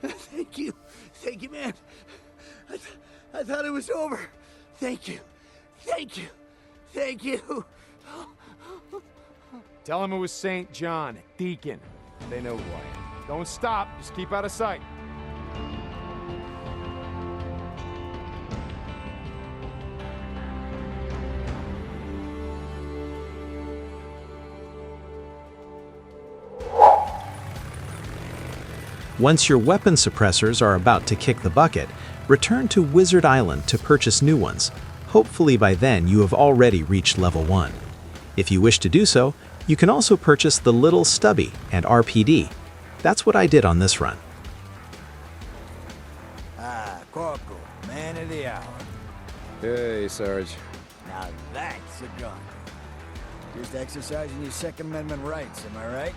Thank you. Thank you, man. I thought it was over. Thank you. Thank you. Thank you. Tell him it was St. John, Deacon. They know who I am. Don't stop, just keep out of sight. Once your weapon suppressors are about to kick the bucket, return to Wizard Island to purchase new ones. Hopefully by then you have already reached level 1. If you wish to do so, you can also purchase the Lil Stubby and RPD. That's what I did on this run. Ah, Corporal, man of the hour. Hey, Sarge. Now that's a gun. Just exercising your Second Amendment rights, am I right?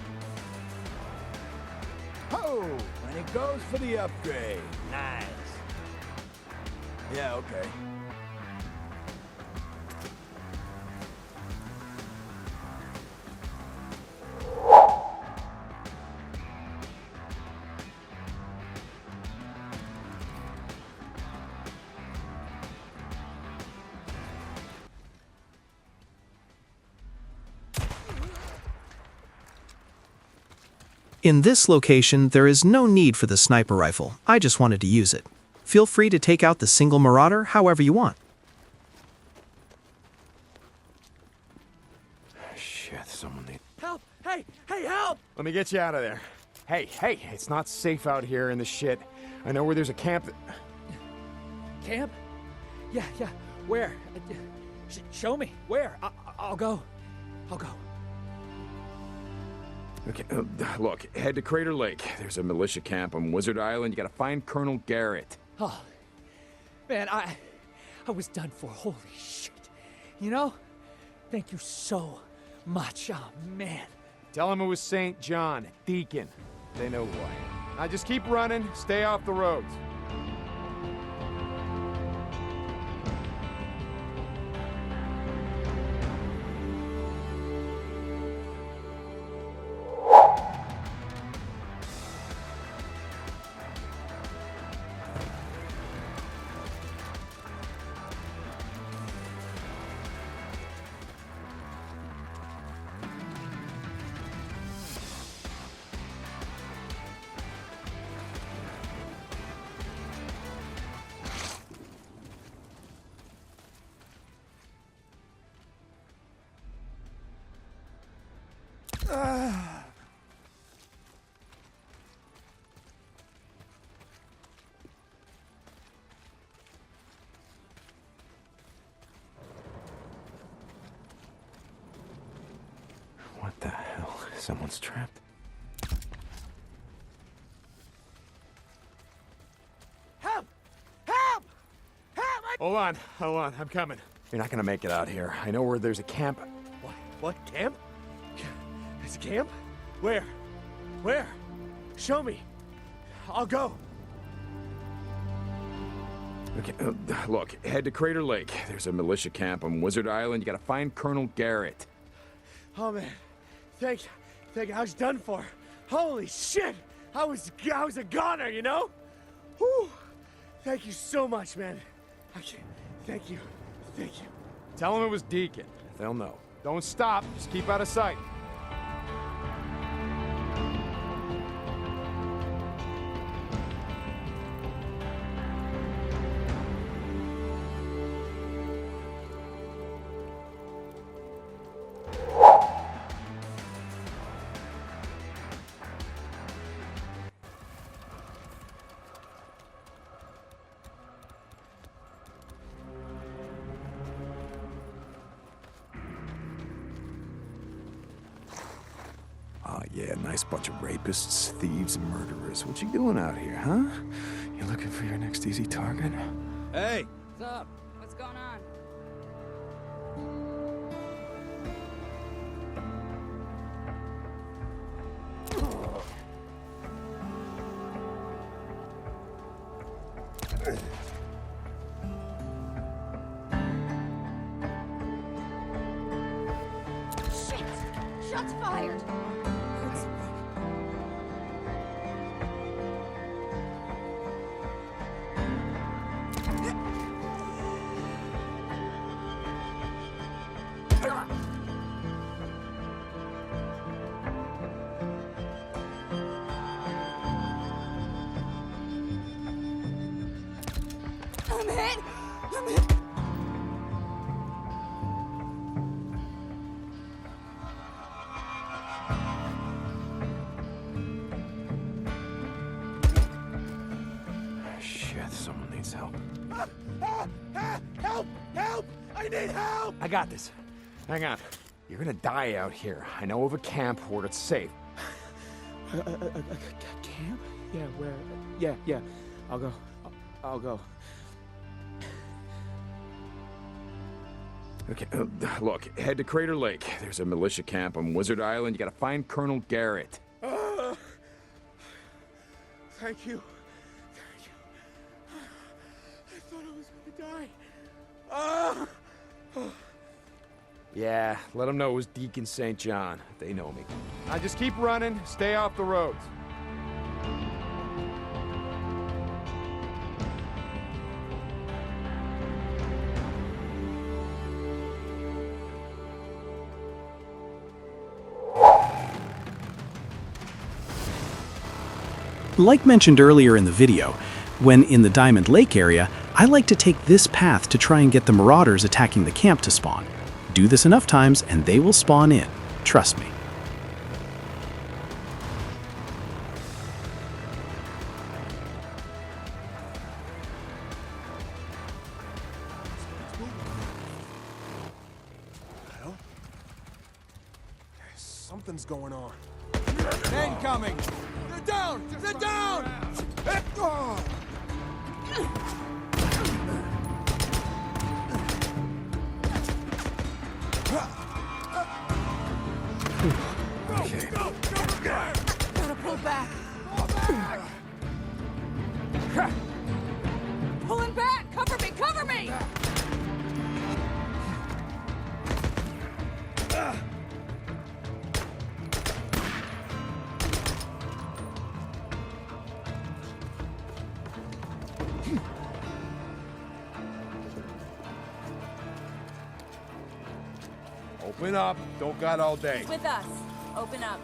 Oh, and it goes for the upgrade. Nice. Yeah, okay. In this location, there is no need for the sniper rifle. I just wanted to use it. Feel free to take out the single Marauder however you want. Shit, someone need... Help! Hey! Hey, help! Let me get you out of there. Hey, it's not safe out here in the shit. I know where there's a camp that... Camp? Yeah. Where? Show me. Where? I'll go. I'll go. Okay, look, head to Crater Lake. There's a militia camp on Wizard Island. You gotta find Colonel Garrett. Oh, man, I was done for. Holy shit. You know? Thank you so much. Oh, man. Tell him it was St. John, Deacon. They know who I am. Now just keep running, stay off the roads. What the hell? Someone's trapped. Help! Help! Help! Hold on, I'm coming. You're not gonna make it out here. I know where there's a camp. What? Camp? There's a camp? Where? Where? Show me. I'll go. Okay, look, head to Crater Lake. There's a militia camp on Wizard Island. You gotta find Colonel Garrett. Oh, man. Thank you. I was done for. Holy shit! I was a goner, you know? Whew. Thank you so much, man. Thank you. Tell him it was Deacon. They'll know. Don't stop, just keep out of sight. Yeah, nice bunch of rapists, thieves, and murderers. What you doing out here, huh? You looking for your next easy target? Hey! What's up? What's going on? Shots fired! I'm hit! I'm hit! Shit, someone needs help. Help! Help! I need help! I got this. Hang on. You're gonna die out here. I know of a camp where it's safe. Camp? Yeah, where? Yeah. I'll go. I'll go. Okay, look, head to Crater Lake. There's a militia camp on Wizard Island. You gotta find Colonel Garrett. Thank you. Thank you. I thought I was gonna die. Yeah, let them know it was Deacon St. John. They know me. Now just keep running, stay off the roads. Like mentioned earlier in the video, when in the Diamond Lake area, I like to take this path to try and get the Marauders attacking the camp to spawn. Do this enough times and they will spawn in. Trust me. Something's going on. Incoming! They're down! They're down! Gotta pull back. Pulling back! Cover me! Cover me! Open up. Don't got all day. With us. Open up.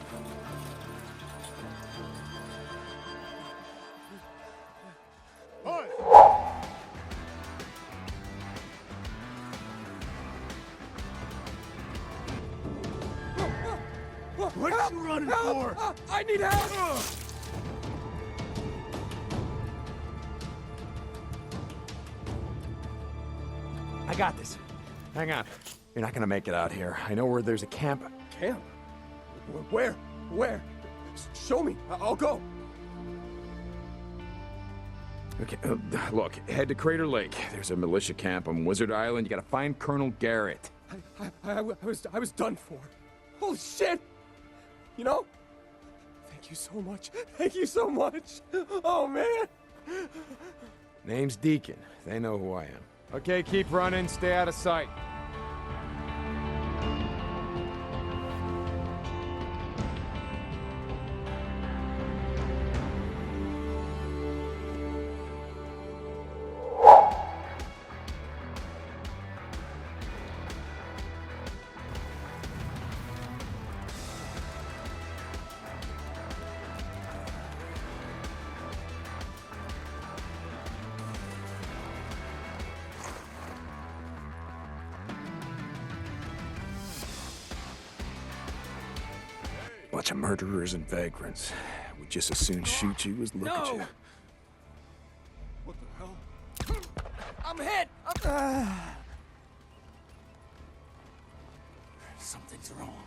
What are you running for? I need help! I got this. Hang on. You're not gonna make it out here. I know where there's a camp. Camp? Where? Where? Show me. I'll go. Okay, look, head to Crater Lake. There's a militia camp on Wizard Island. You gotta find Colonel Garrett. I was done for. Holy shit! You know? Thank you so much. Thank you so much. Oh, man. Name's Deacon. They know who I am. Okay, keep running. Stay out of sight. Bunch of murderers and vagrants. We'd just as soon shoot you as look at you. What the hell? I'm hit! Something's wrong.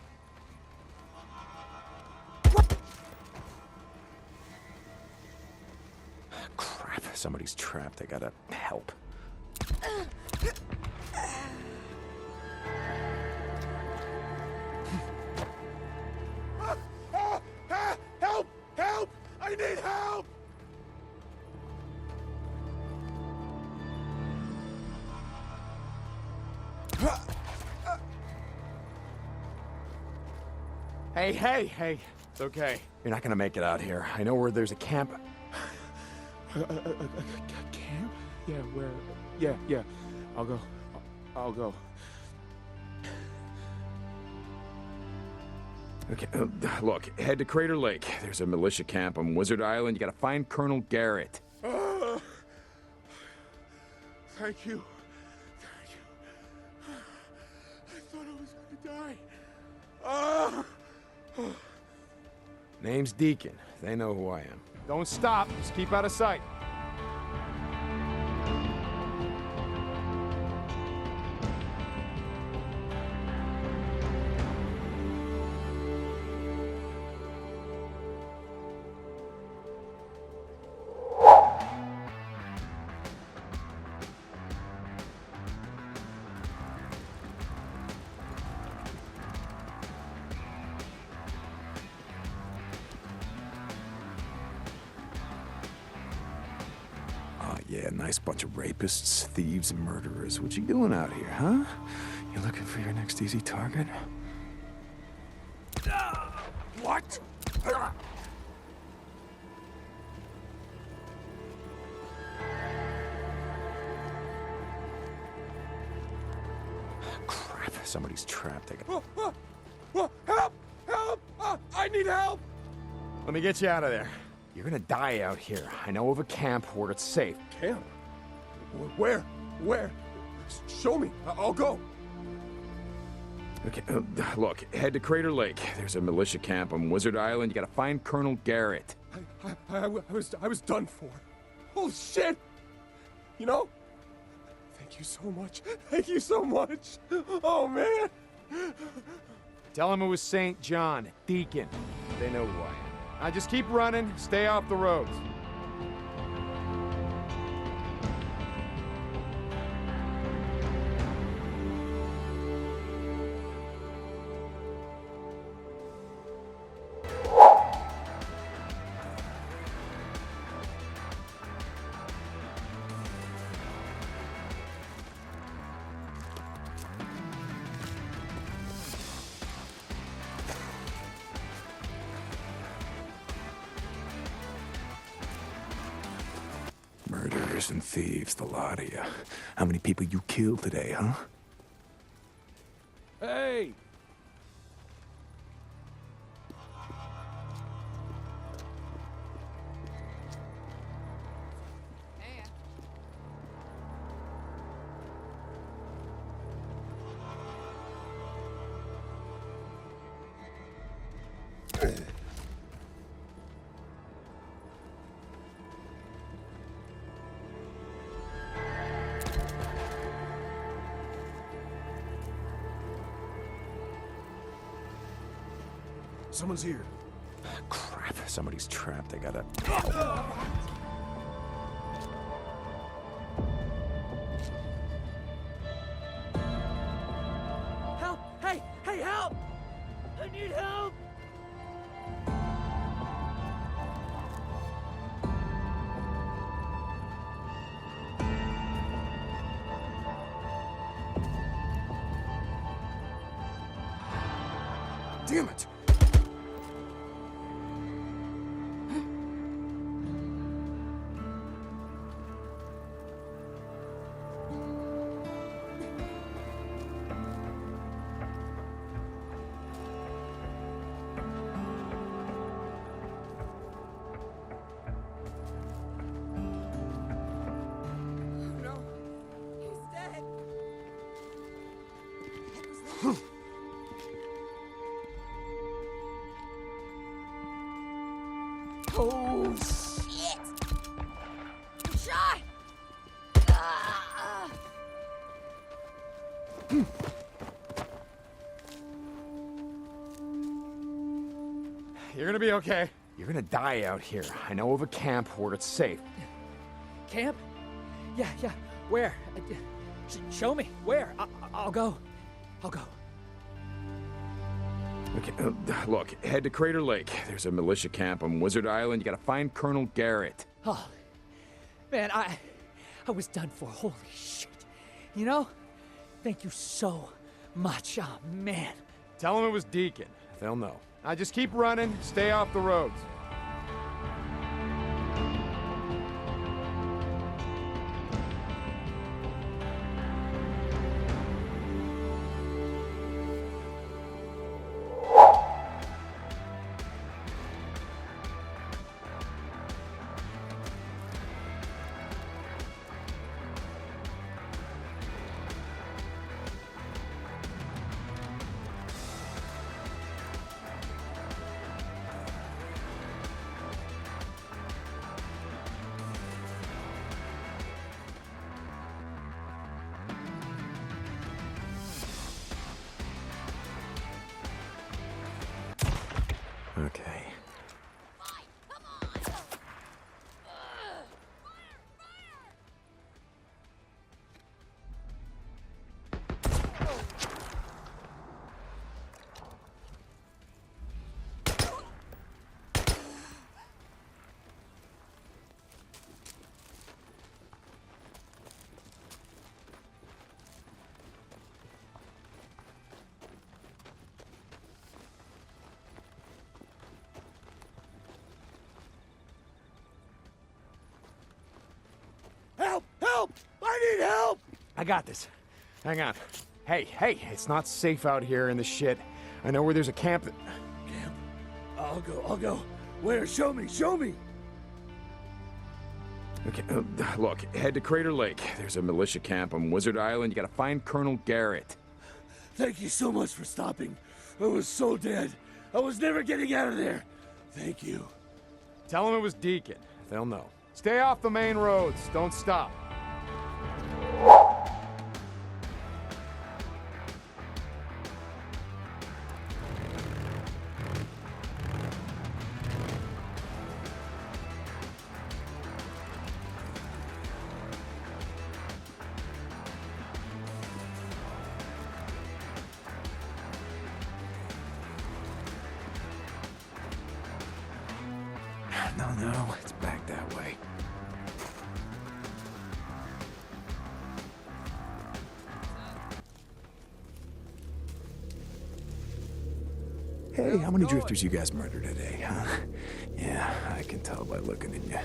Crap, somebody's trapped. I gotta help. Help! Help! I need help! Hey. It's okay. You're not gonna make it out here. I know where there's a camp. Camp? Yeah, where? Yeah. I'll go. Okay, look, head to Crater Lake. There's a militia camp on Wizard Island. You gotta find Colonel Garrett. Thank you. I thought I was gonna die. Name's Deacon. They know who I am. Don't stop. Just keep out of sight. Yeah, nice bunch of rapists, thieves, and murderers. What you doing out here, huh? You looking for your next easy target? What? Crap, somebody's trapped. Help! I need help! Let me get you out of there. You're gonna die out here. I know of a camp where it's safe. Camp? Where? Show me. I'll go. Okay, look, head to Crater Lake. There's a militia camp on Wizard Island. You gotta find Colonel Garrett. I was done for. Holy shit! You know? Thank you so much. Oh, man. Tell him it was St. John, Deacon. They know who I am. Now just keep running, stay off the roads. Murderers and thieves, the lot of you. How many people you killed today, huh? Hey! Someone's here. Crap, somebody's trapped. I gotta... Help! Hey, help! I need help! Damn it! Oh, shit! I'm shot! You're gonna be okay. You're gonna die out here. I know of a camp where it's safe. Camp? Yeah. Where? Show me. Where? I'll go. Okay, look, head to Crater Lake. There's a militia camp on Wizard Island. You gotta find Colonel Garrett. Oh, man, I was done for. Holy shit. You know? Thank you so much. Oh, man. Tell them it was Deacon. They'll know. Now just keep running, stay off the roads. Okay. Help! Help! I need help! I got this. Hang on. Hey, it's not safe out here in the shit. I know where there's a camp that... Camp? I'll go. Where? Show me! Okay, look, head to Crater Lake. There's a militia camp on Wizard Island. You gotta find Colonel Garrett. Thank you so much for stopping. I was so dead. I was never getting out of there. Thank you. Tell them it was Deacon. They'll know. Stay off the main roads. Don't stop. No, it's back that way. Hey, how many drifters you guys murdered today, huh? Yeah, I can tell by looking at you.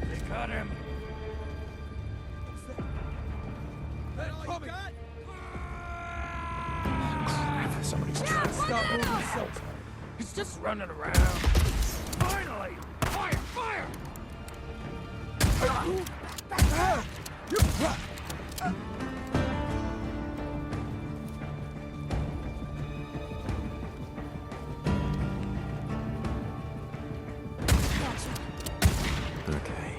They got him. Somebody's trying to Stop moving so. He's just running around. Finally! Fire! Okay.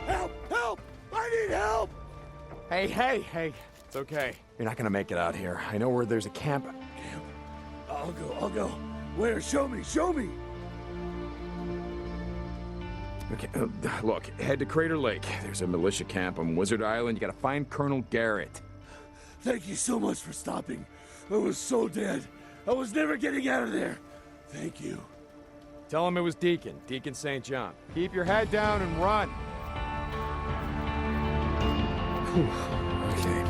Help! I need help! Hey. It's okay. You're not gonna make it out here. I know where there's a camp. Camp? I'll go. Where? Show me! Okay, look, head to Crater Lake. There's a militia camp on Wizard Island. You gotta find Colonel Garrett. Thank you so much for stopping. I was so dead. I was never getting out of there. Thank you. Tell him it was Deacon St. John. Keep your head down and run. Okay.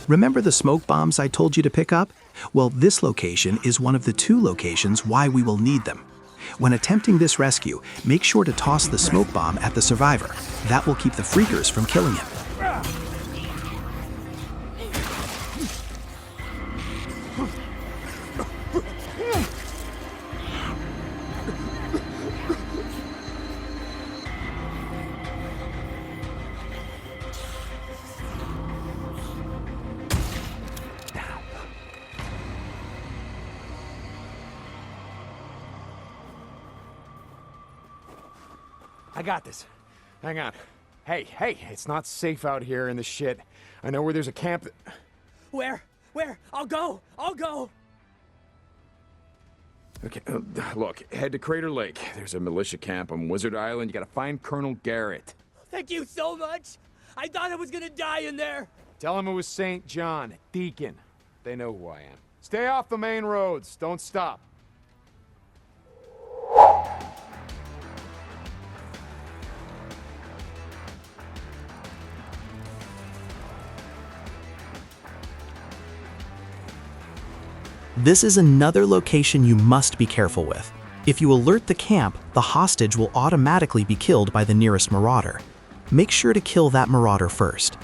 Remember the smoke bombs I told you to pick up? Well, this location is one of the 2 locations why we will need them. When attempting this rescue, make sure to toss the smoke bomb at the survivor. That will keep the freakers from killing him. I got this. Hang on. Hey, it's not safe out here in the shit. I know where there's a camp that... Where? I'll go! Okay, look, head to Crater Lake. There's a militia camp on Wizard Island. You gotta find Colonel Garrett. Thank you so much. I thought I was gonna die in there. Tell him it was St. John, Deacon. They know who I am. Stay off the main roads. Don't stop. This is another location you must be careful with. If you alert the camp, the hostage will automatically be killed by the nearest Marauder. Make sure to kill that Marauder first.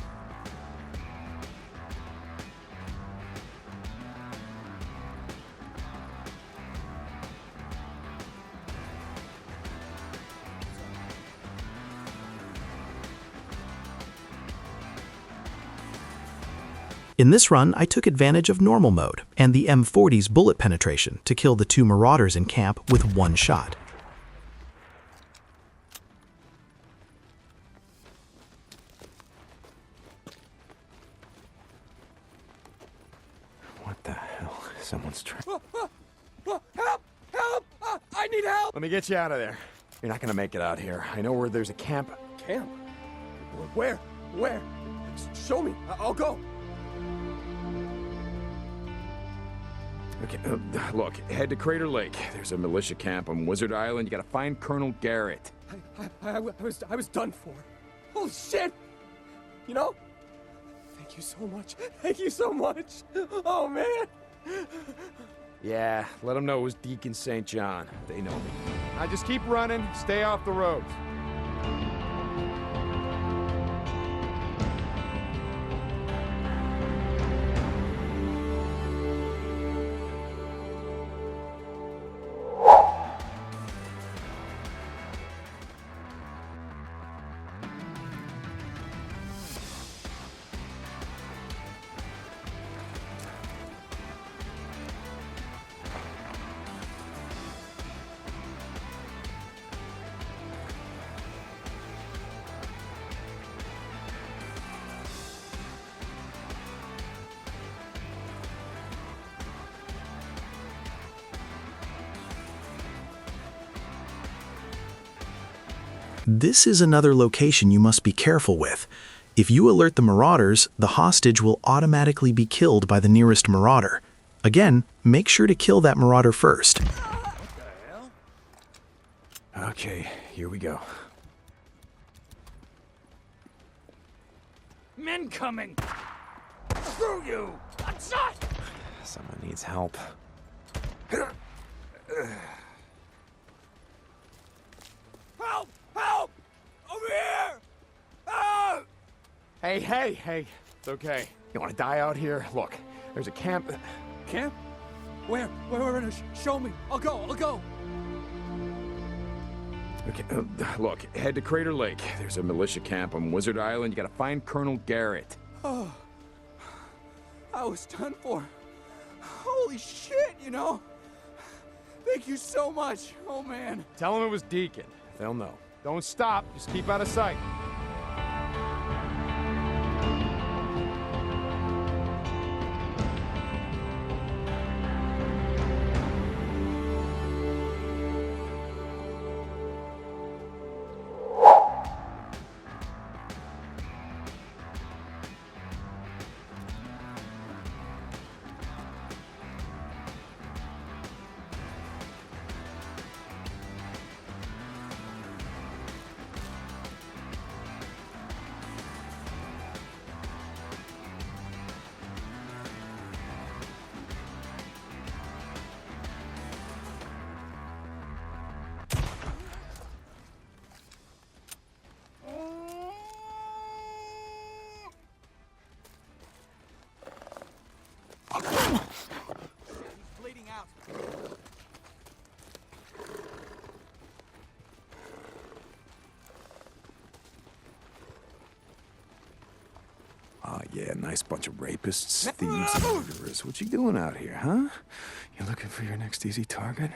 In this run, I took advantage of normal mode and the M40's bullet penetration to kill the 2 Marauders in camp with 1 shot. What the hell? Someone's trying. Help! Help! I need help! Let me get you out of there. You're not gonna make it out here. I know where there's a camp. Camp? Where? Where? Show me. I'll go. Okay, look, head to Crater Lake. There's a militia camp on Wizard Island. You gotta find Colonel Garrett. I was done for. Holy shit! You know? Thank you so much. Thank you so much. Oh, man. Yeah, let them know it was Deacon St. John. They know me. Now just keep running. Stay off the roads. This is another location you must be careful with. If you alert the Marauders, the hostage will automatically be killed by the nearest Marauder. Again, make sure to kill that Marauder first. Okay, here we go. Men coming! Screw you! I'm shot! Someone needs help. Help! Help! Over here! Ah! Hey. It's okay. You want to die out here? Look, there's a camp. Camp? Where? Show me. I'll go. Okay, look, head to Crater Lake. There's a militia camp on Wizard Island. You gotta find Colonel Garrett. Oh. I was done for. Holy shit, you know? Thank you so much. Oh, man. Tell them it was Deacon. They'll know. Don't stop. Just keep out of sight. Oh, yeah, nice bunch of rapists, thieves, and murderers. What you doing out here, huh? You looking for your next easy target?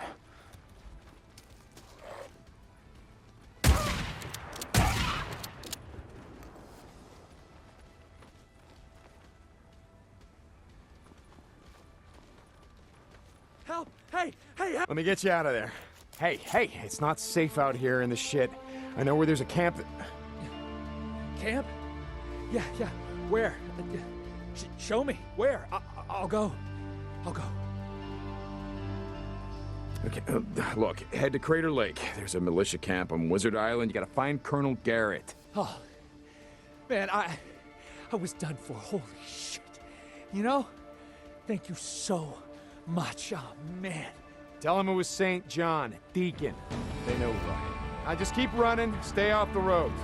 Help! Hey, help! Let me get you out of there. Hey, it's not safe out here in the shit. I know where there's a camp that... Camp? Yeah. Where? Show me. Where? I'll go. Okay, look, head to Crater Lake. There's a militia camp on Wizard Island. You gotta find Colonel Garrett. Oh, man, I was done for. Holy shit. You know? Thank you so much. Oh, man. Tell him it was St. John, Deacon. They know who I am. Now just keep running, stay off the roads.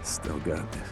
Still got this.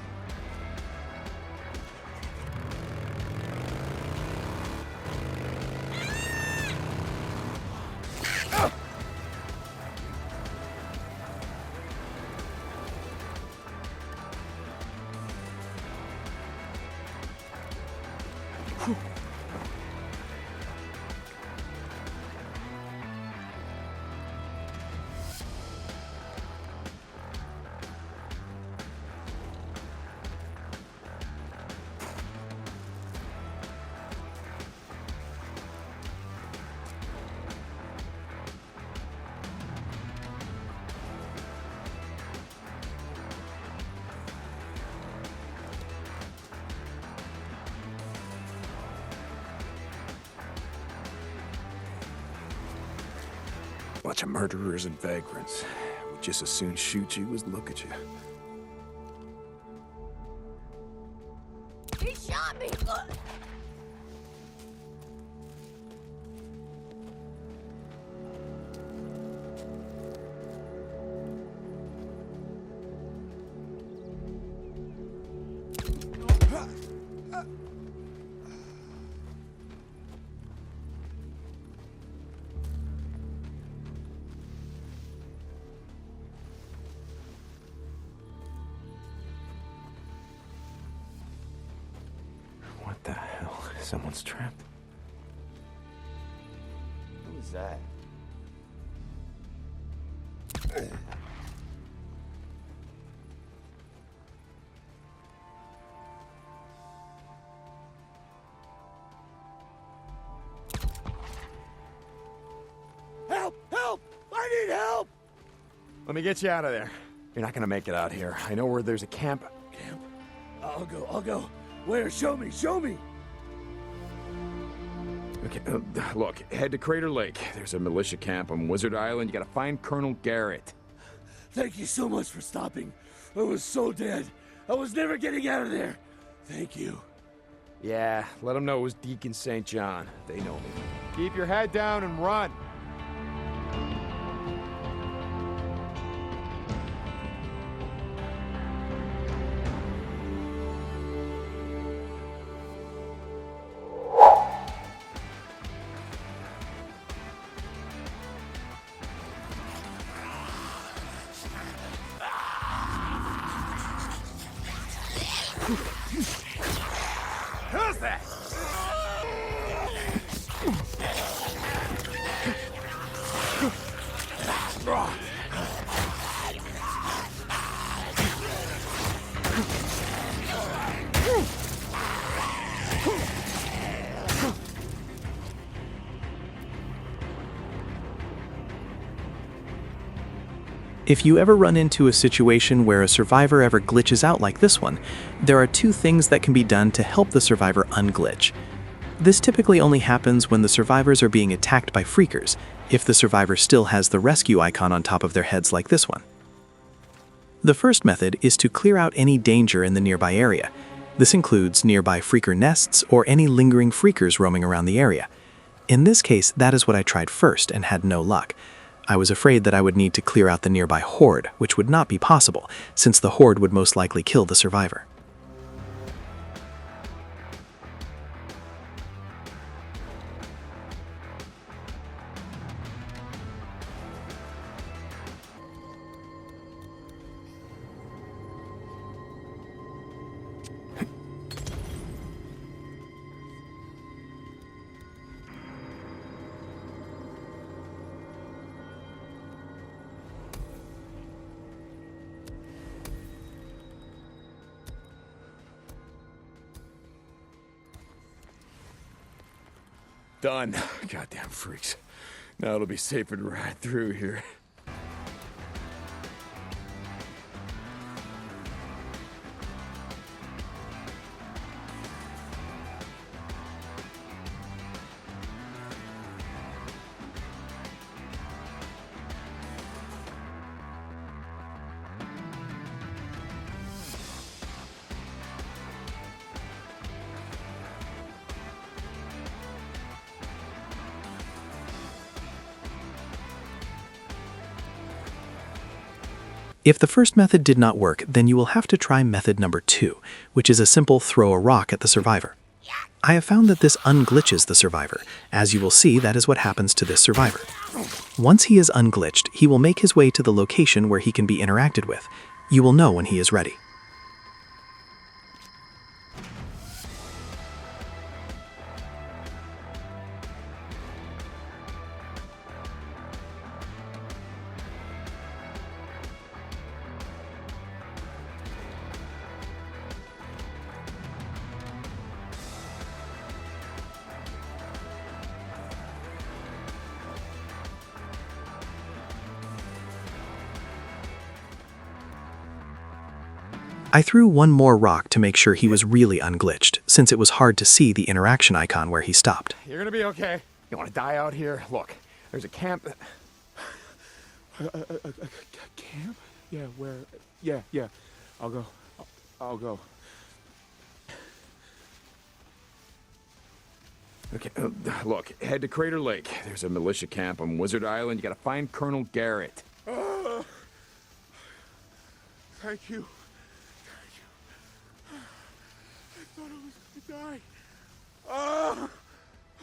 Bunch of murderers and vagrants. Would just as soon shoot you as look at you. He shot me! What the hell? Someone's trapped. Who's that? Help! I need help! Let me get you out of there. You're not gonna make it out here. I know where there's a camp. Camp? I'll go. Where? Show me! Okay, look, head to Crater Lake. There's a militia camp on Wizard Island. You gotta find Colonel Garrett. Thank you so much for stopping. I was so dead. I was never getting out of there. Thank you. Yeah, let them know it was Deacon St. John. They know me. Keep your head down and run. Who's that? If you ever run into a situation where a survivor ever glitches out like this one, there are two things that can be done to help the survivor unglitch. This typically only happens when the survivors are being attacked by freakers, if the survivor still has the rescue icon on top of their heads like this one. The first method is to clear out any danger in the nearby area. This includes nearby freaker nests or any lingering freakers roaming around the area. In this case, that is what I tried first and had no luck. I was afraid that I would need to clear out the nearby Horde, which would not be possible, since the Horde would most likely kill the survivor. Done. Goddamn freaks. Now it'll be safer to ride through here. If the first method did not work, then you will have to try method number 2, which is a simple throw a rock at the survivor. I have found that this unglitches the survivor. As you will see, that is what happens to this survivor. Once he is unglitched, he will make his way to the location where he can be interacted with. You will know when he is ready. I threw one more rock to make sure he was really unglitched, since it was hard to see the interaction icon where he stopped. You're gonna be okay. You wanna die out here? Look, there's a camp. A camp? Yeah, where? Yeah. I'll go. Okay, look, head to Crater Lake. There's a militia camp on Wizard Island. You gotta find Colonel Garrett. Thank you. I thought I was gonna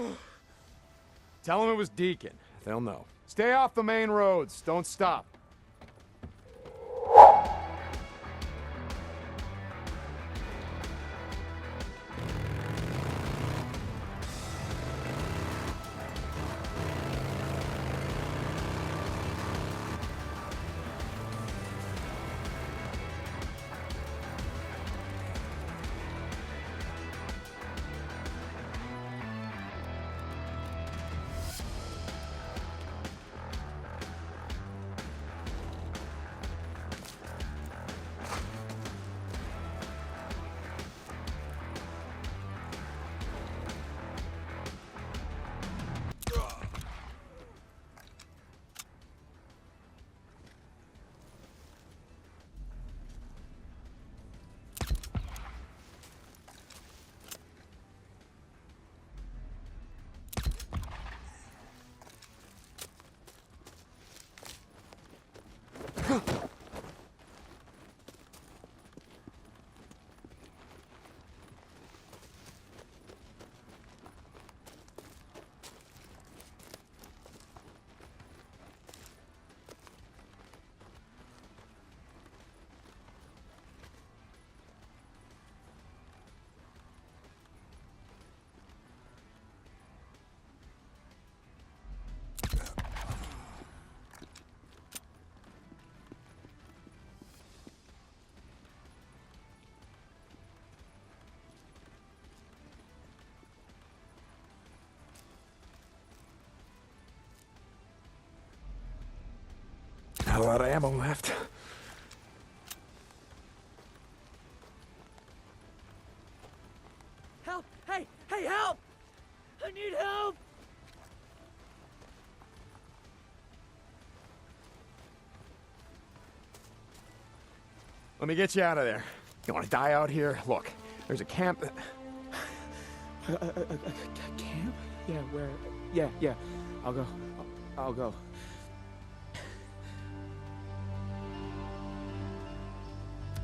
die. Tell them it was Deacon. They'll know. Stay off the main roads. Don't stop. Not a lot of ammo left. Help! Hey, help! I need help! Let me get you out of there. You wanna die out here? Look, there's a camp. A camp? Yeah, where? Yeah. I'll go.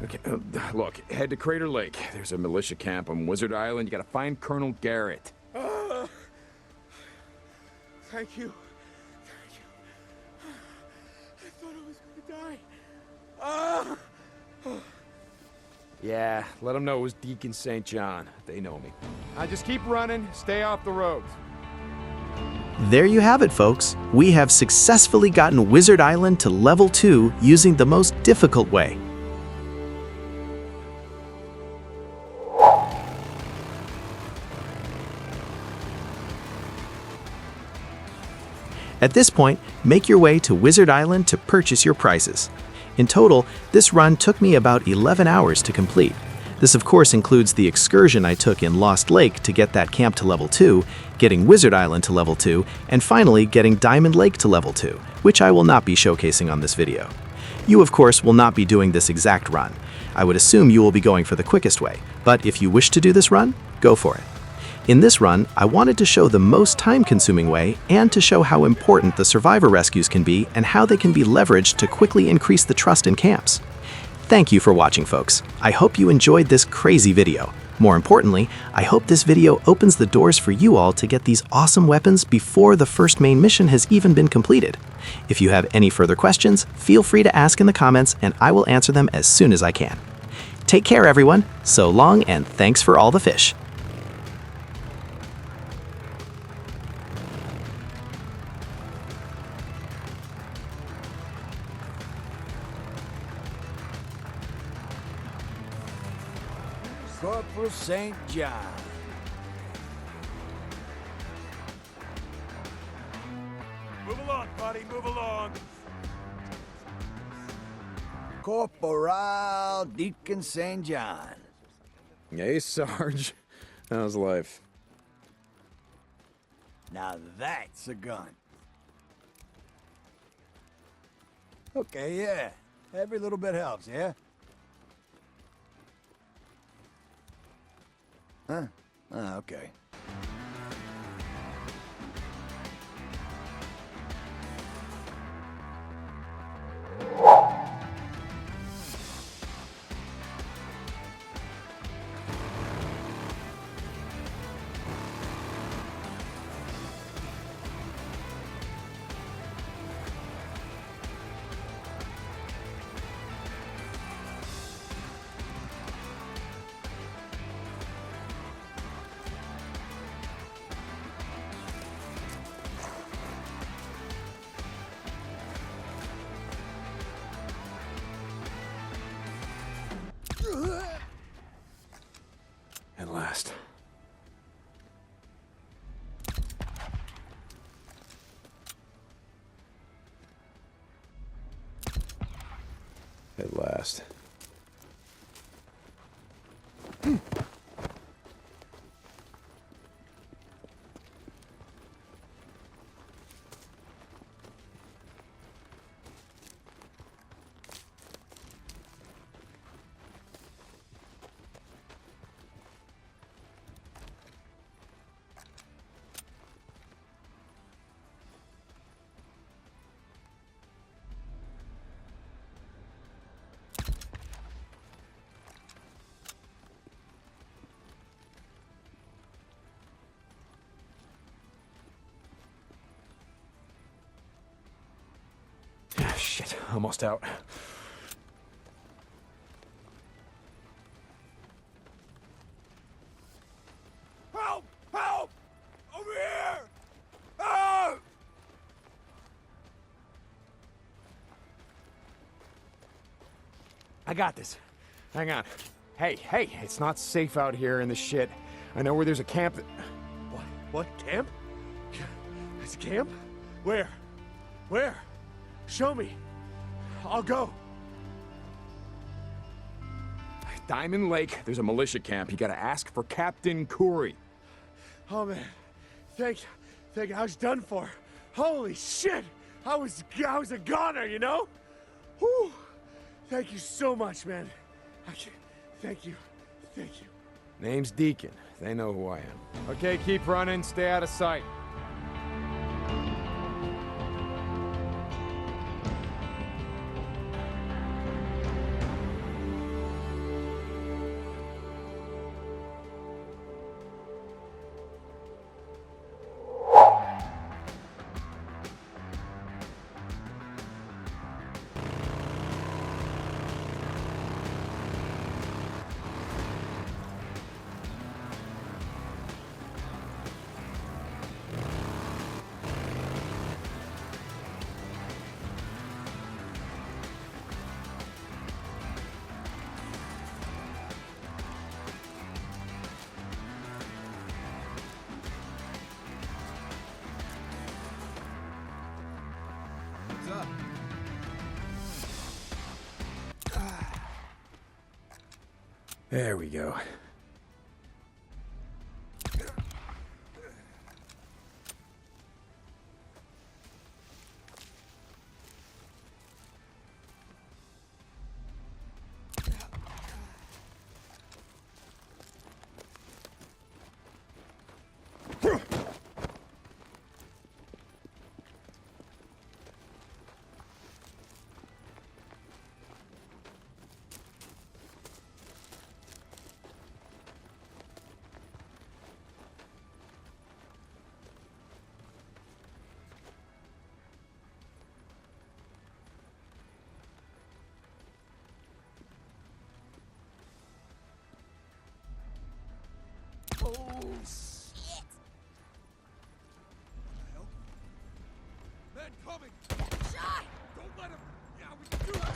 Okay, look, head to Crater Lake. There's a militia camp on Wizard Island. You gotta find Colonel Garrett. Thank you. I thought I was gonna die. Yeah, let them know it was Deacon St. John. They know me. Just keep running, stay off the roads. There you have it, folks. We have successfully gotten Wizard Island to level 2 using the most difficult way. At this point, make your way to Wizard Island to purchase your prizes. In total, this run took me about 11 hours to complete. This of course includes the excursion I took in Lost Lake to get that camp to level 2, getting Wizard Island to level 2, and finally getting Diamond Lake to level 2, which I will not be showcasing on this video. You of course will not be doing this exact run. I would assume you will be going for the quickest way, but if you wish to do this run, go for it. In this run, I wanted to show the most time-consuming way and to show how important the survivor rescues can be and how they can be leveraged to quickly increase the trust in camps. Thank you for watching, folks. I hope you enjoyed this crazy video. More importantly, I hope this video opens the doors for you all to get these awesome weapons before the first main mission has even been completed. If you have any further questions, feel free to ask in the comments and I will answer them as soon as I can. Take care, everyone. So long, and thanks for all the fish. Corporal St. John. Move along, buddy, move along. Corporal Deacon St. John. Hey, Sarge. How's life? Now that's a gun. Okay, yeah. Every little bit helps, yeah? Huh? Okay. At last. At last. Shit, almost out. Help! Help! Over here! Ah! I got this. Hang on. Hey, it's not safe out here in the shit. I know where there's a camp that... What? Camp? It's a camp? Where? Where? Show me. I'll go. Diamond Lake, there's a militia camp. You gotta ask for Captain Crier. Oh man, thank you. I was done for. Holy shit! I was a goner, you know? Whew. Thank you so much, man. Thank you. Name's Deacon. They know who I am. Okay, keep running. Stay out of sight. There we go. Men coming! Shot! Don't let him! Yeah, we can do this!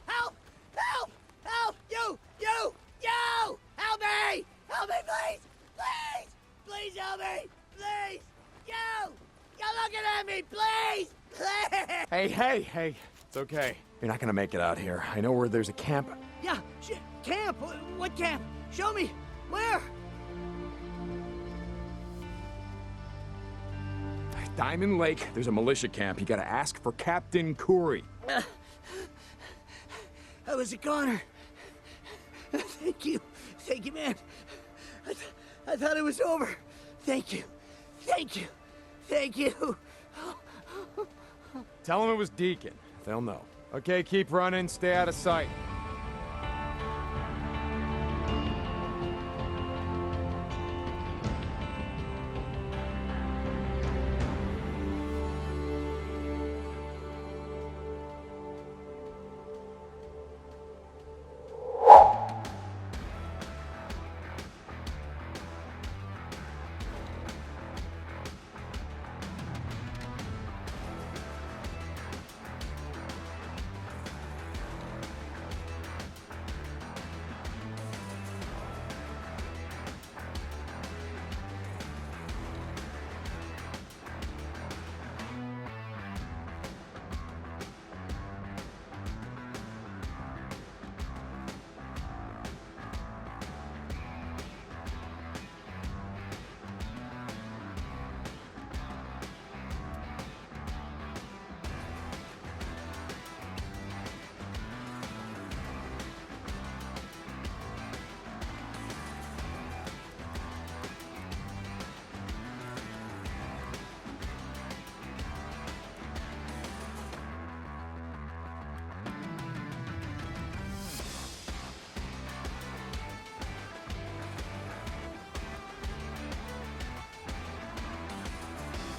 Help! Help! Help! You! Help me! Help me, please! Please! Please help me! Please! You're looking at me! Please! Please! Hey! It's okay. You're not gonna make it out here. I know where there's a camp. Yeah, camp! What camp? Show me! Where? Diamond Lake, there's a militia camp. You gotta ask for Captain Curry. I was a goner. Thank you, man. I thought it was over. Thank you. Tell them it was Deacon. They'll know. Okay, keep running. Stay out of sight.